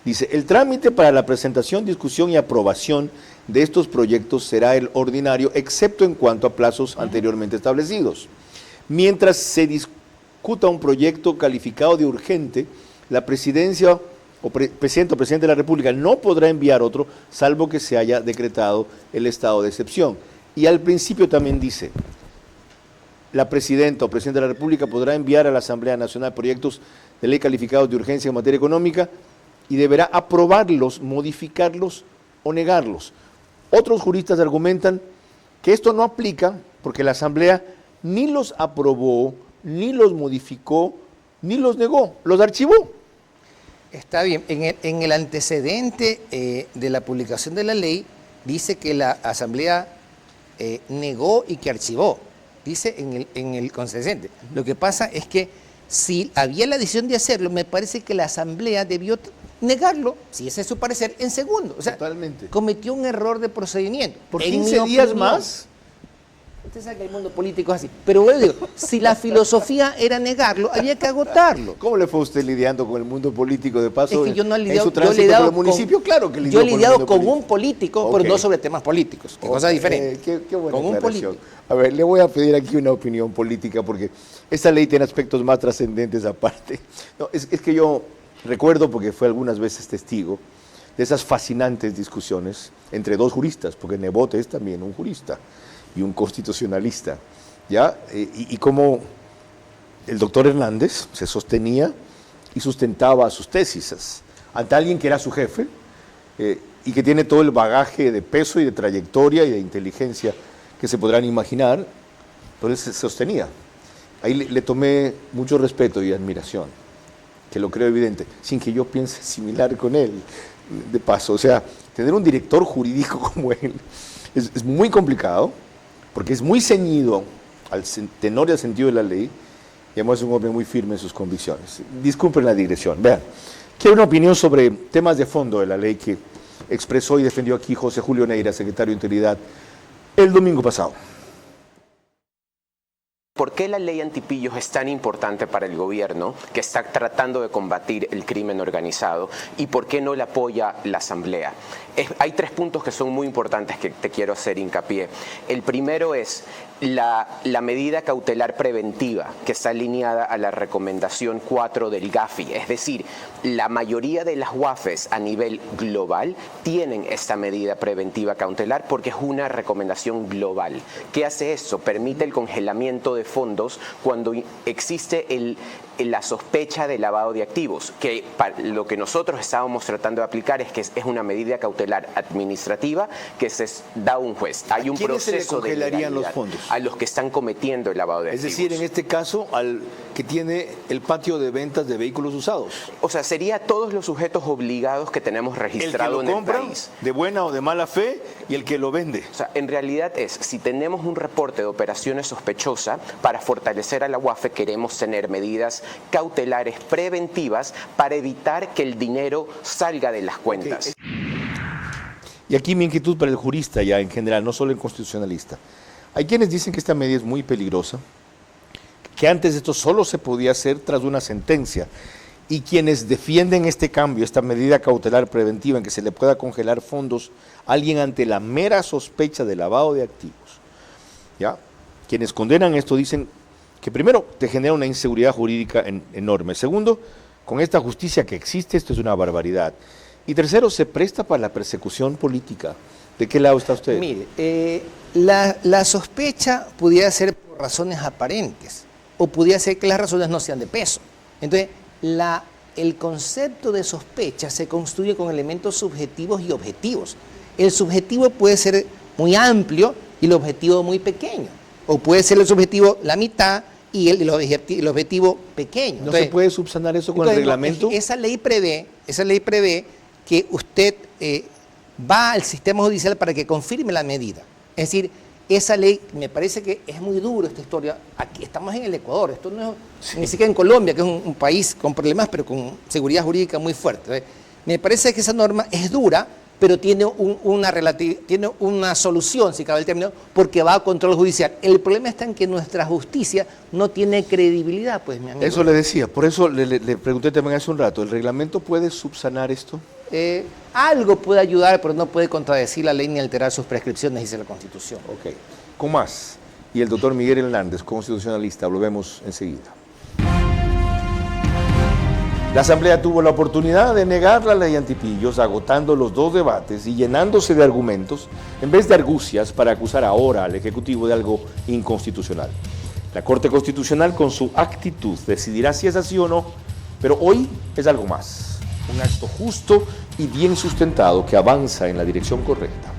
dice, el trámite para la presentación, discusión y aprobación de estos proyectos será el ordinario, excepto en cuanto a plazos anteriormente establecidos. Mientras se discuta un proyecto calificado de urgente, la presidencia o presidente o presidente de la República no podrá enviar otro, salvo que se haya decretado el estado de excepción. Y al principio también dice, la presidenta o presidente de la República podrá enviar a la Asamblea Nacional proyectos de ley calificados de urgencia en materia económica y deberá aprobarlos, modificarlos o negarlos. Otros juristas argumentan que esto no aplica porque la Asamblea ni los aprobó, ni los modificó, ni los negó, los archivó. Está bien, en el antecedente de la publicación de la ley dice que la Asamblea negó y que archivó, dice en el antecedente. Lo que pasa es que si había la decisión de hacerlo, me parece que la Asamblea debió negarlo, si ese es su parecer, en segundo. O sea, totalmente. Cometió un error de procedimiento. Por 15 días más. Usted sabe que el mundo político es así. Pero bueno, digo, si la filosofía era negarlo, había que agotarlo. ¿Cómo le fue usted lidiando con el mundo político de paso? Es que yo no he lidiado, en su tránsito por el municipio, claro que lidió. Yo he lidiado con un político, pero no sobre temas políticos, que cosa diferente. Qué buena con un político. A ver, le voy a pedir aquí una opinión política, porque esta ley tiene aspectos más trascendentes aparte. No, es que yo recuerdo, porque fue algunas veces testigo, de esas fascinantes discusiones entre dos juristas, porque Nebot es también un jurista y un constitucionalista, ¿ya? Y cómo el doctor Hernández se sostenía y sustentaba sus tesis ante alguien que era su jefe y que tiene todo el bagaje de peso y de trayectoria y de inteligencia que se podrán imaginar. Entonces se sostenía. Ahí le tomé mucho respeto y admiración, que lo creo evidente, sin que yo piense similar con él, de paso. O sea, tener un director jurídico como él es muy complicado, porque es muy ceñido al tenor y al sentido de la ley, y además es un hombre muy firme en sus convicciones. Disculpen la digresión. Vean, quiero una opinión sobre temas de fondo de la ley que expresó y defendió aquí José Julio Neira, secretario de Integridad, el domingo pasado. ¿Por qué la ley antipillos es tan importante para el gobierno que está tratando de combatir el crimen organizado y por qué no la apoya la Asamblea? Hay 3 puntos que son muy importantes que te quiero hacer hincapié. El primero es la medida cautelar preventiva que está alineada a la recomendación 4 del GAFI. Es decir, la mayoría de las UAFES a nivel global tienen esta medida preventiva cautelar porque es una recomendación global. ¿Qué hace eso? Permite el congelamiento de fondos cuando existe la sospecha de lavado de activos, que lo que nosotros estábamos tratando de aplicar es que es una medida cautelar administrativa que se da un juez. Hay un proceso de legalidad los fondos? A los que están cometiendo el lavado de activos. Es decir, en este caso, al que tiene el patio de ventas de vehículos usados. O sea, sería todos los sujetos obligados que tenemos registrado en el país. De buena o de mala fe, y el que lo vende. O sea, en realidad si tenemos un reporte de operaciones sospechosa, para fortalecer a la UAFE queremos tener medidas cautelares preventivas para evitar que el dinero salga de las cuentas. Y aquí mi inquietud para el jurista ya en general, no solo el constitucionalista. Hay quienes dicen que esta medida es muy peligrosa, que antes esto solo se podía hacer tras una sentencia, y quienes defienden este cambio, esta medida cautelar preventiva en que se le pueda congelar fondos a alguien ante la mera sospecha de lavado de activos, ¿ya? Quienes condenan esto dicen que primero te genera una inseguridad jurídica enorme, segundo, con esta justicia que existe esto es una barbaridad, y tercero, se presta para la persecución política. ¿De qué lado está usted? Mire, la sospecha pudiera ser por razones aparentes o pudiera ser que las razones no sean de peso. Entonces, el concepto de sospecha se construye con elementos subjetivos y objetivos. El subjetivo puede ser muy amplio y el objetivo muy pequeño. O puede ser el subjetivo la mitad y el objetivo pequeño. ¿No se puede subsanar eso con el reglamento? Esa ley prevé que usted va al sistema judicial para que confirme la medida. Es decir, esa ley, me parece que es muy duro esta historia. Aquí estamos en el Ecuador, esto no es ni siquiera en Colombia, que es un país con problemas, pero con seguridad jurídica muy fuerte. Me parece que esa norma es dura, pero tiene una solución, si cabe el término, porque va a control judicial. El problema está en que nuestra justicia no tiene credibilidad, pues, mi amigo. Eso le decía, por eso le pregunté también hace un rato, ¿el reglamento puede subsanar esto? Algo puede ayudar, pero no puede contradecir la ley ni alterar sus prescripciones, dice la Constitución. Ok, con más. Y el doctor Miguel Hernández, constitucionalista, lo vemos enseguida. La Asamblea tuvo la oportunidad de negar la ley antipillos, agotando los 2 debates y llenándose de argumentos, en vez de argucias, para acusar ahora al Ejecutivo de algo inconstitucional. La Corte Constitucional, con su actitud, decidirá si es así o no, pero hoy es algo más. Un acto justo y bien sustentado que avanza en la dirección correcta.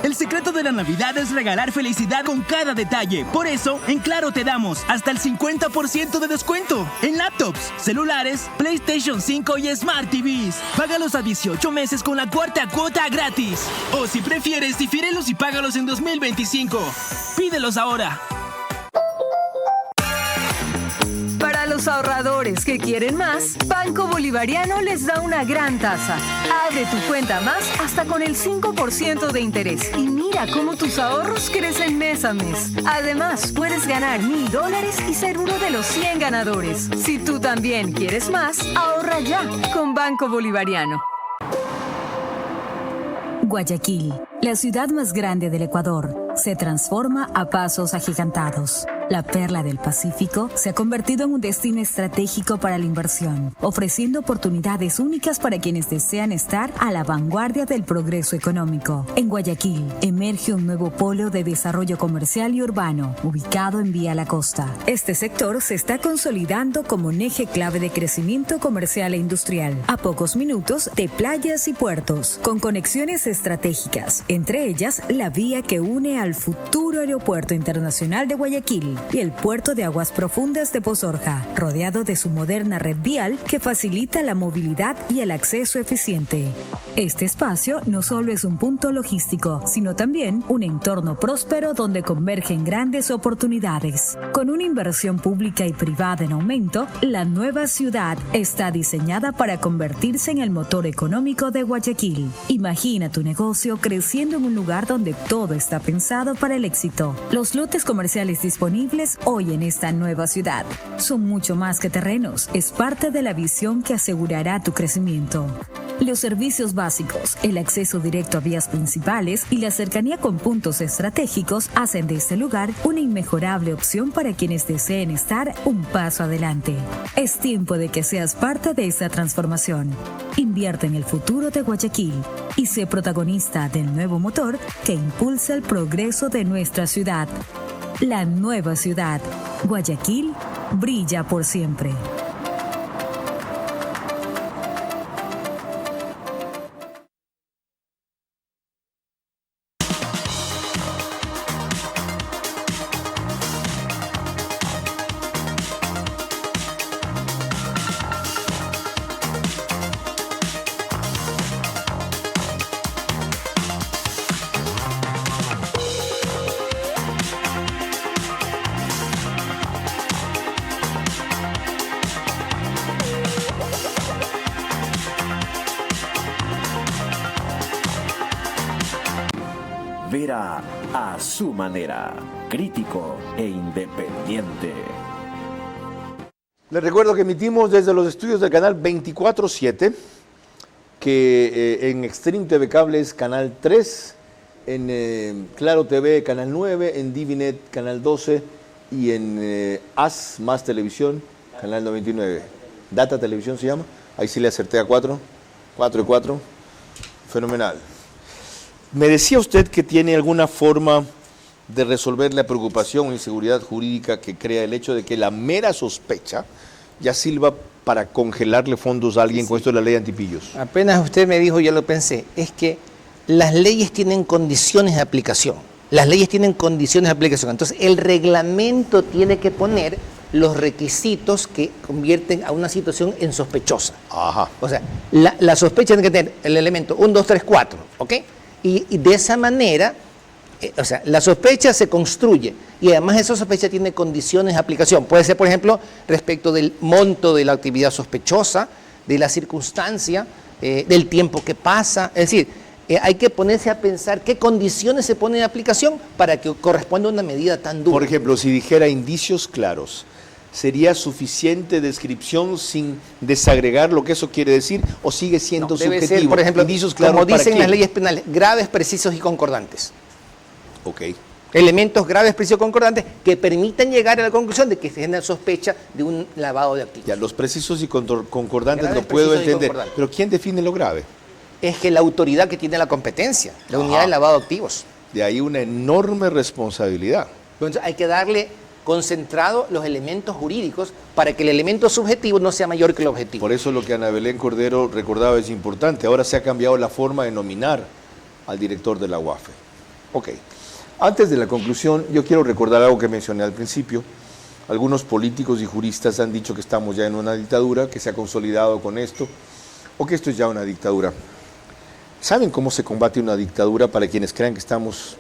El secreto de la Navidad es regalar felicidad con cada detalle. Por eso, en Claro te damos hasta el 50% de descuento en laptops, celulares, PlayStation 5 y Smart TVs. Págalos a 18 meses con la 4ª cuota gratis. O si prefieres, difírelos y págalos en 2025. Pídelos ahora. Para los ahorradores que quieren más, Banco Bolivariano les da una gran tasa. Abre tu cuenta más hasta con el 5% de interés y mira cómo tus ahorros crecen mes a mes. Además, puedes ganar $1000 y ser uno de los 100 ganadores. Si tú también quieres más, ahorra ya con Banco Bolivariano. Guayaquil, la ciudad más grande del Ecuador, se transforma a pasos agigantados. La perla del Pacífico se ha convertido en un destino estratégico para la inversión, ofreciendo oportunidades únicas para quienes desean estar a la vanguardia del progreso económico. En Guayaquil emerge un nuevo polo de desarrollo comercial y urbano, ubicado en Vía La Costa. Este sector se está consolidando como un eje clave de crecimiento comercial e industrial, a pocos minutos de playas y puertos, con conexiones estratégicas, entre ellas la vía que une al futuro Aeropuerto Internacional de Guayaquil y el puerto de aguas profundas de Pozorja, rodeado de su moderna red vial que facilita la movilidad y el acceso eficiente. Este espacio no solo es un punto logístico, sino también un entorno próspero donde convergen grandes oportunidades. Con una inversión pública y privada en aumento, la nueva ciudad está diseñada para convertirse en el motor económico de Guayaquil. Imagina tu negocio creciendo en un lugar donde todo está pensado para el éxito. Los lotes comerciales disponibles hoy en esta nueva ciudad son mucho más que terrenos, es parte de la visión que asegurará tu crecimiento. Los servicios básicos, el acceso directo a vías principales y la cercanía con puntos estratégicos hacen de este lugar una inmejorable opción para quienes deseen estar un paso adelante. Es tiempo de que seas parte de esta transformación. Invierte en el futuro de Guayaquil y sé protagonista del nuevo motor que impulsa el progreso de nuestra ciudad. La nueva ciudad, Guayaquil, brilla por siempre. Vera a su manera, crítico e independiente. Les recuerdo que emitimos desde los estudios del canal 24/7, que en Extreme TV Cable es canal 3, en Claro TV canal 9, en Divinet canal 12 y en AS Más Televisión canal 99. Data Televisión se llama, ahí sí le acerté a 4 y 4, fenomenal. Me decía usted que tiene alguna forma de resolver la preocupación o inseguridad jurídica que crea el hecho de que la mera sospecha ya sirva para congelarle fondos a alguien con esto de la ley antipillos. Apenas usted me dijo, ya lo pensé, es que las leyes tienen condiciones de aplicación. Las leyes tienen condiciones de aplicación. Entonces, el reglamento tiene que poner los requisitos que convierten a una situación en sospechosa. Ajá. O sea, la sospecha tiene que tener el elemento 1, 2, 3, 4, ¿ok? Y de esa manera O sea, la sospecha se construye y además esa sospecha tiene condiciones de aplicación. Puede ser, por ejemplo, respecto del monto de la actividad sospechosa, de la circunstancia, del tiempo que pasa. Es decir, hay que ponerse a pensar qué condiciones se ponen en aplicación para que corresponda una medida tan dura. Por ejemplo, si dijera indicios claros, ¿sería suficiente descripción sin desagregar lo que eso quiere decir o sigue siendo debe subjetivo? ser, por ejemplo, indicios claros, como dicen ¿para las quién? leyes penales, graves, precisos y concordantes. Ok. Elementos graves, precisos y concordantes que permitan llegar a la conclusión de que se genera sospecha de un lavado de activos. Ya, los precisos y concordantes Graves, lo puedo precisos y entender, concordantes. pero ¿quién define lo grave? Es que la autoridad que tiene la competencia, la unidad de lavado de activos. De ahí una enorme responsabilidad. Entonces hay que darle concentrado los elementos jurídicos para que el elemento subjetivo no sea mayor que el objetivo. Por eso lo que Ana Belén Cordero recordaba es importante. Ahora se ha cambiado la forma de nominar al director de la UAFE. Ok. Antes de la conclusión, yo quiero recordar algo que mencioné al principio. Algunos políticos y juristas han dicho que estamos ya en una dictadura, que se ha consolidado con esto, o que esto es ya una dictadura. ¿Saben cómo se combate una dictadura para quienes crean que estamos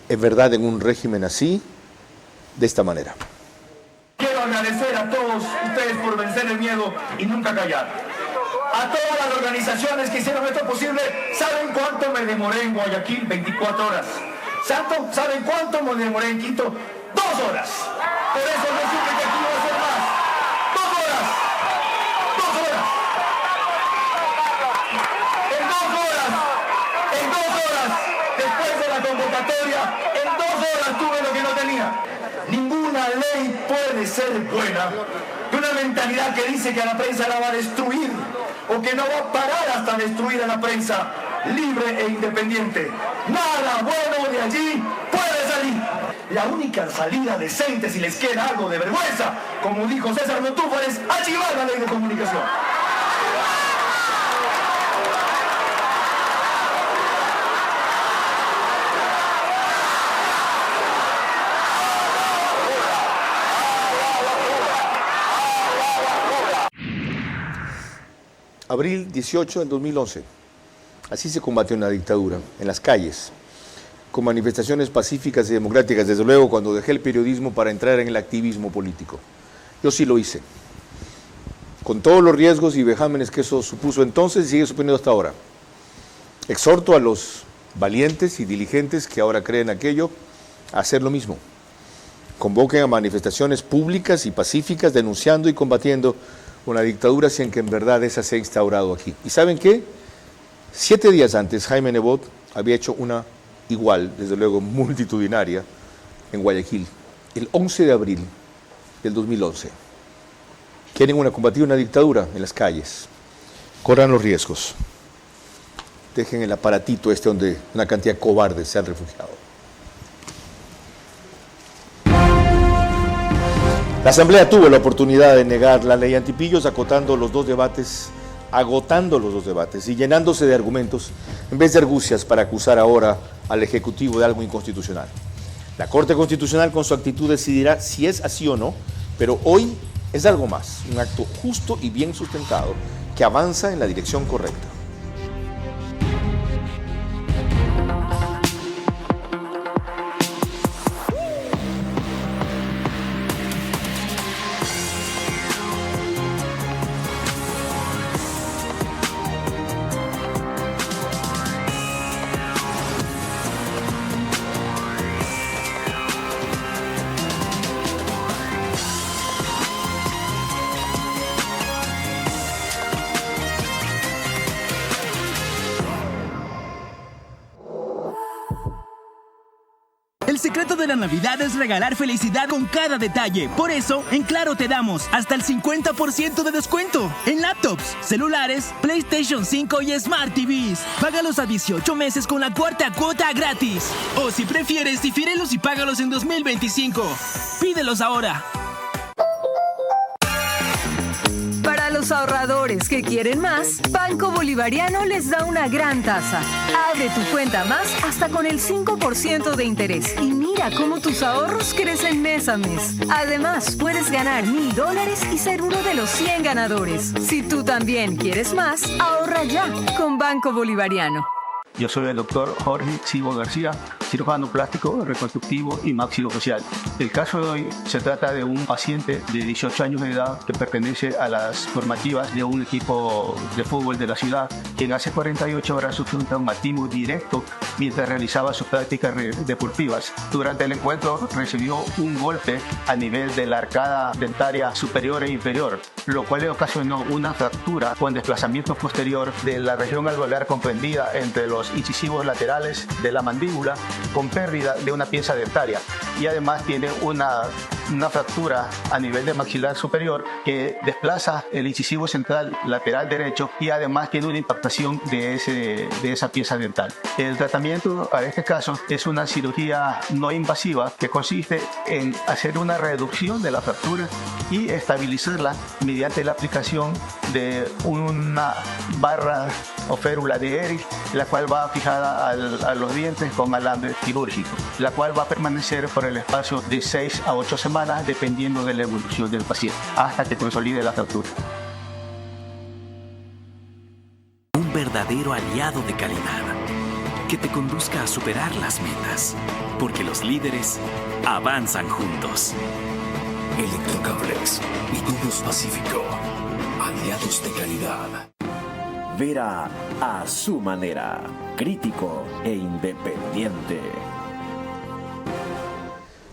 en verdad en un régimen así? De esta manera. Quiero agradecer a todos ustedes por vencer el miedo y nunca callar. A todas las organizaciones que hicieron esto posible. ¿Saben cuánto me demoré en Guayaquil? 24 horas. ¿Saben cuánto me demoré en Quito? 2 horas. Por eso no supe que aquí iba a ser más. 2 horas. 2 horas. En 2 horas, después de la convocatoria, en 2 horas tuve lo que no tenía. Ninguna ley puede ser buena de una mentalidad que dice que a la prensa la va a destruir o que no va a parar hasta destruir a la prensa libre e independiente. Nada bueno de allí puede salir. La única salida decente, si les queda algo de vergüenza, como dijo César Montúfar, es archivar la ley de comunicación. Abril 18 del 2011. Así se combatió una dictadura, en las calles, con manifestaciones pacíficas y democráticas, desde luego cuando dejé el periodismo para entrar en el activismo político. Yo sí lo hice, con todos los riesgos y vejámenes que eso supuso entonces y sigue suponiendo hasta ahora. Exhorto a los valientes y diligentes que ahora creen aquello a hacer lo mismo. Convoquen a manifestaciones públicas y pacíficas denunciando y combatiendo una dictadura sin que en verdad esa se ha instaurado aquí. ¿Y saben qué? 7 días antes, Jaime Nebot había hecho una igual, desde luego multitudinaria, en Guayaquil, el 11 de abril del 2011. Quieren combatir una dictadura en las calles. Corran los riesgos. Dejen el aparatito donde una cantidad de cobardes se han refugiado. La Asamblea tuvo la oportunidad de negar la ley antipillos, agotando los dos debates y llenándose de argumentos en vez de argucias para acusar ahora al Ejecutivo de algo inconstitucional. La Corte Constitucional con su actitud decidirá si es así o no, pero hoy es algo más, un acto justo y bien sustentado que avanza en la dirección correcta. El secreto de la Navidad es regalar felicidad con cada detalle. Por eso, en Claro te damos hasta el 50% de descuento en laptops, celulares, PlayStation 5 y Smart TVs. Págalos a 18 meses con la cuarta cuota gratis. O si prefieres, difírelos y págalos en 2025. Pídelos ahora. Para los ahorradores que quieren más, Banco Bolivariano les da una gran tasa. Abre tu cuenta más hasta con el 5% de interés y mira cómo tus ahorros crecen mes a mes. Además, puedes ganar $1,000 y ser uno de los 100 ganadores. Si tú también quieres más, ahorra ya con Banco Bolivariano. Yo soy el doctor Jorge Sibo García, cirujano plástico, reconstructivo y maxilofacial. El caso de hoy se trata de un paciente de 18 años de edad que pertenece a las formativas de un equipo de fútbol de la ciudad, quien hace 48 horas sufrió un traumatismo directo mientras realizaba sus prácticas deportivas. Durante el encuentro recibió un golpe a nivel de la arcada dentaria superior e inferior, lo cual le ocasionó una fractura con desplazamiento posterior de la región alveolar comprendida entre los incisivos laterales de la mandíbula, con pérdida de una pieza dentaria, y además tiene una fractura a nivel de maxilar superior que desplaza el incisivo central lateral derecho y además tiene una impactación de esa pieza dental. El tratamiento para este caso es una cirugía no invasiva que consiste en hacer una reducción de la fractura y estabilizarla mediante la aplicación de una barra o férula de Ehring, la cual va fijada a los dientes con alambre quirúrgico, la cual va a permanecer por el espacio de 6 a 8 semanas dependiendo de la evolución del paciente, hasta que consolide la fractura. Un verdadero aliado de calidad que te conduzca a superar las metas, porque los líderes avanzan juntos. Electrocablex y Tubos Pacífico, aliados de calidad. Vera a su manera, crítico e independiente.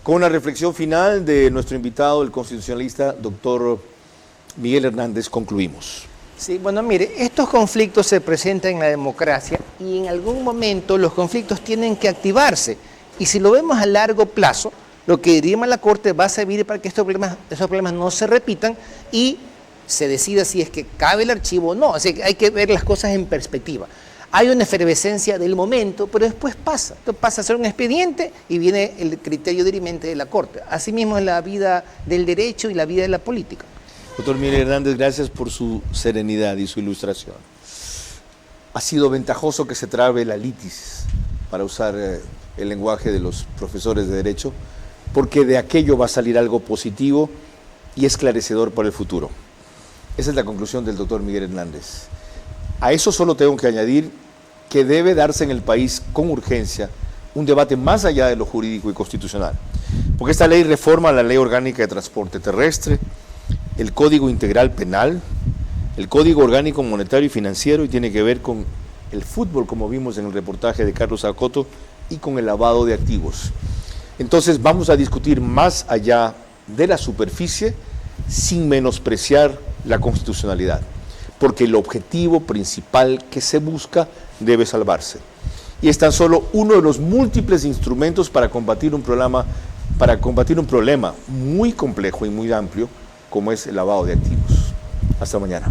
Con una reflexión final de nuestro invitado, el constitucionalista doctor Miguel Hernández, concluimos. Sí, bueno, mire, estos conflictos se presentan en la democracia y en algún momento los conflictos tienen que activarse. Y si lo vemos a largo plazo, lo que diría la Corte va a servir para que esos problemas no se repitan y se decida si es que cabe el archivo o no. Así que hay que ver las cosas en perspectiva. Hay una efervescencia del momento, pero después pasa. Entonces pasa a ser un expediente y viene el criterio dirimente de la Corte. Asimismo es la vida del derecho y la vida de la política. Doctor Miguel Hernández, gracias por su serenidad y su ilustración. Ha sido ventajoso que se trabe la litis, para usar el lenguaje de los profesores de Derecho, porque de aquello va a salir algo positivo y esclarecedor para el futuro. Esa es la conclusión del doctor Miguel Hernández. A eso solo tengo que añadir que debe darse en el país con urgencia un debate más allá de lo jurídico y constitucional, porque esta ley reforma la Ley Orgánica de Transporte Terrestre, el Código Integral Penal, el Código Orgánico Monetario y Financiero, y tiene que ver con el fútbol, como vimos en el reportaje de Carlos Acoto, y con el lavado de activos. Entonces vamos a discutir más allá de la superficie sin menospreciar la constitucionalidad, porque el objetivo principal que se busca debe salvarse. Y es tan solo uno de los múltiples instrumentos para combatir un problema muy complejo y muy amplio, como es el lavado de activos. Hasta mañana.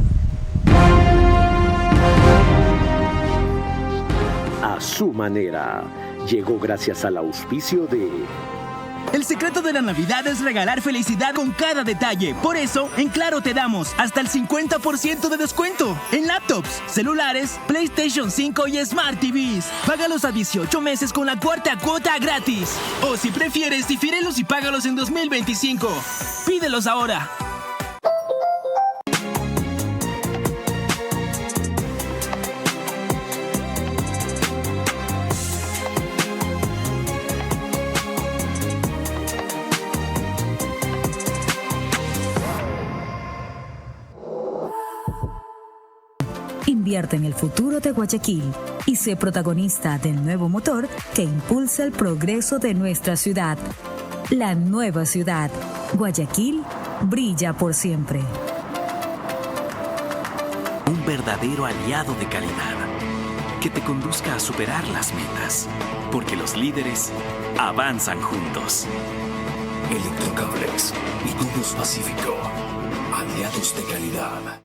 A su manera, llegó gracias al auspicio de... El secreto de la Navidad es regalar felicidad con cada detalle. Por eso, en Claro te damos hasta el 50% de descuento en laptops, celulares, PlayStation 5 y Smart TVs. Págalos a 18 meses con la cuarta cuota gratis. O si prefieres, difírelos y págalos en 2025. Pídelos ahora. Invierte en el futuro de Guayaquil y sé protagonista del nuevo motor que impulsa el progreso de nuestra ciudad. La nueva ciudad, Guayaquil, brilla por siempre. Un verdadero aliado de calidad que te conduzca a superar las metas, porque los líderes avanzan juntos. Electrocablex y Tubos Pacífico, aliados de calidad.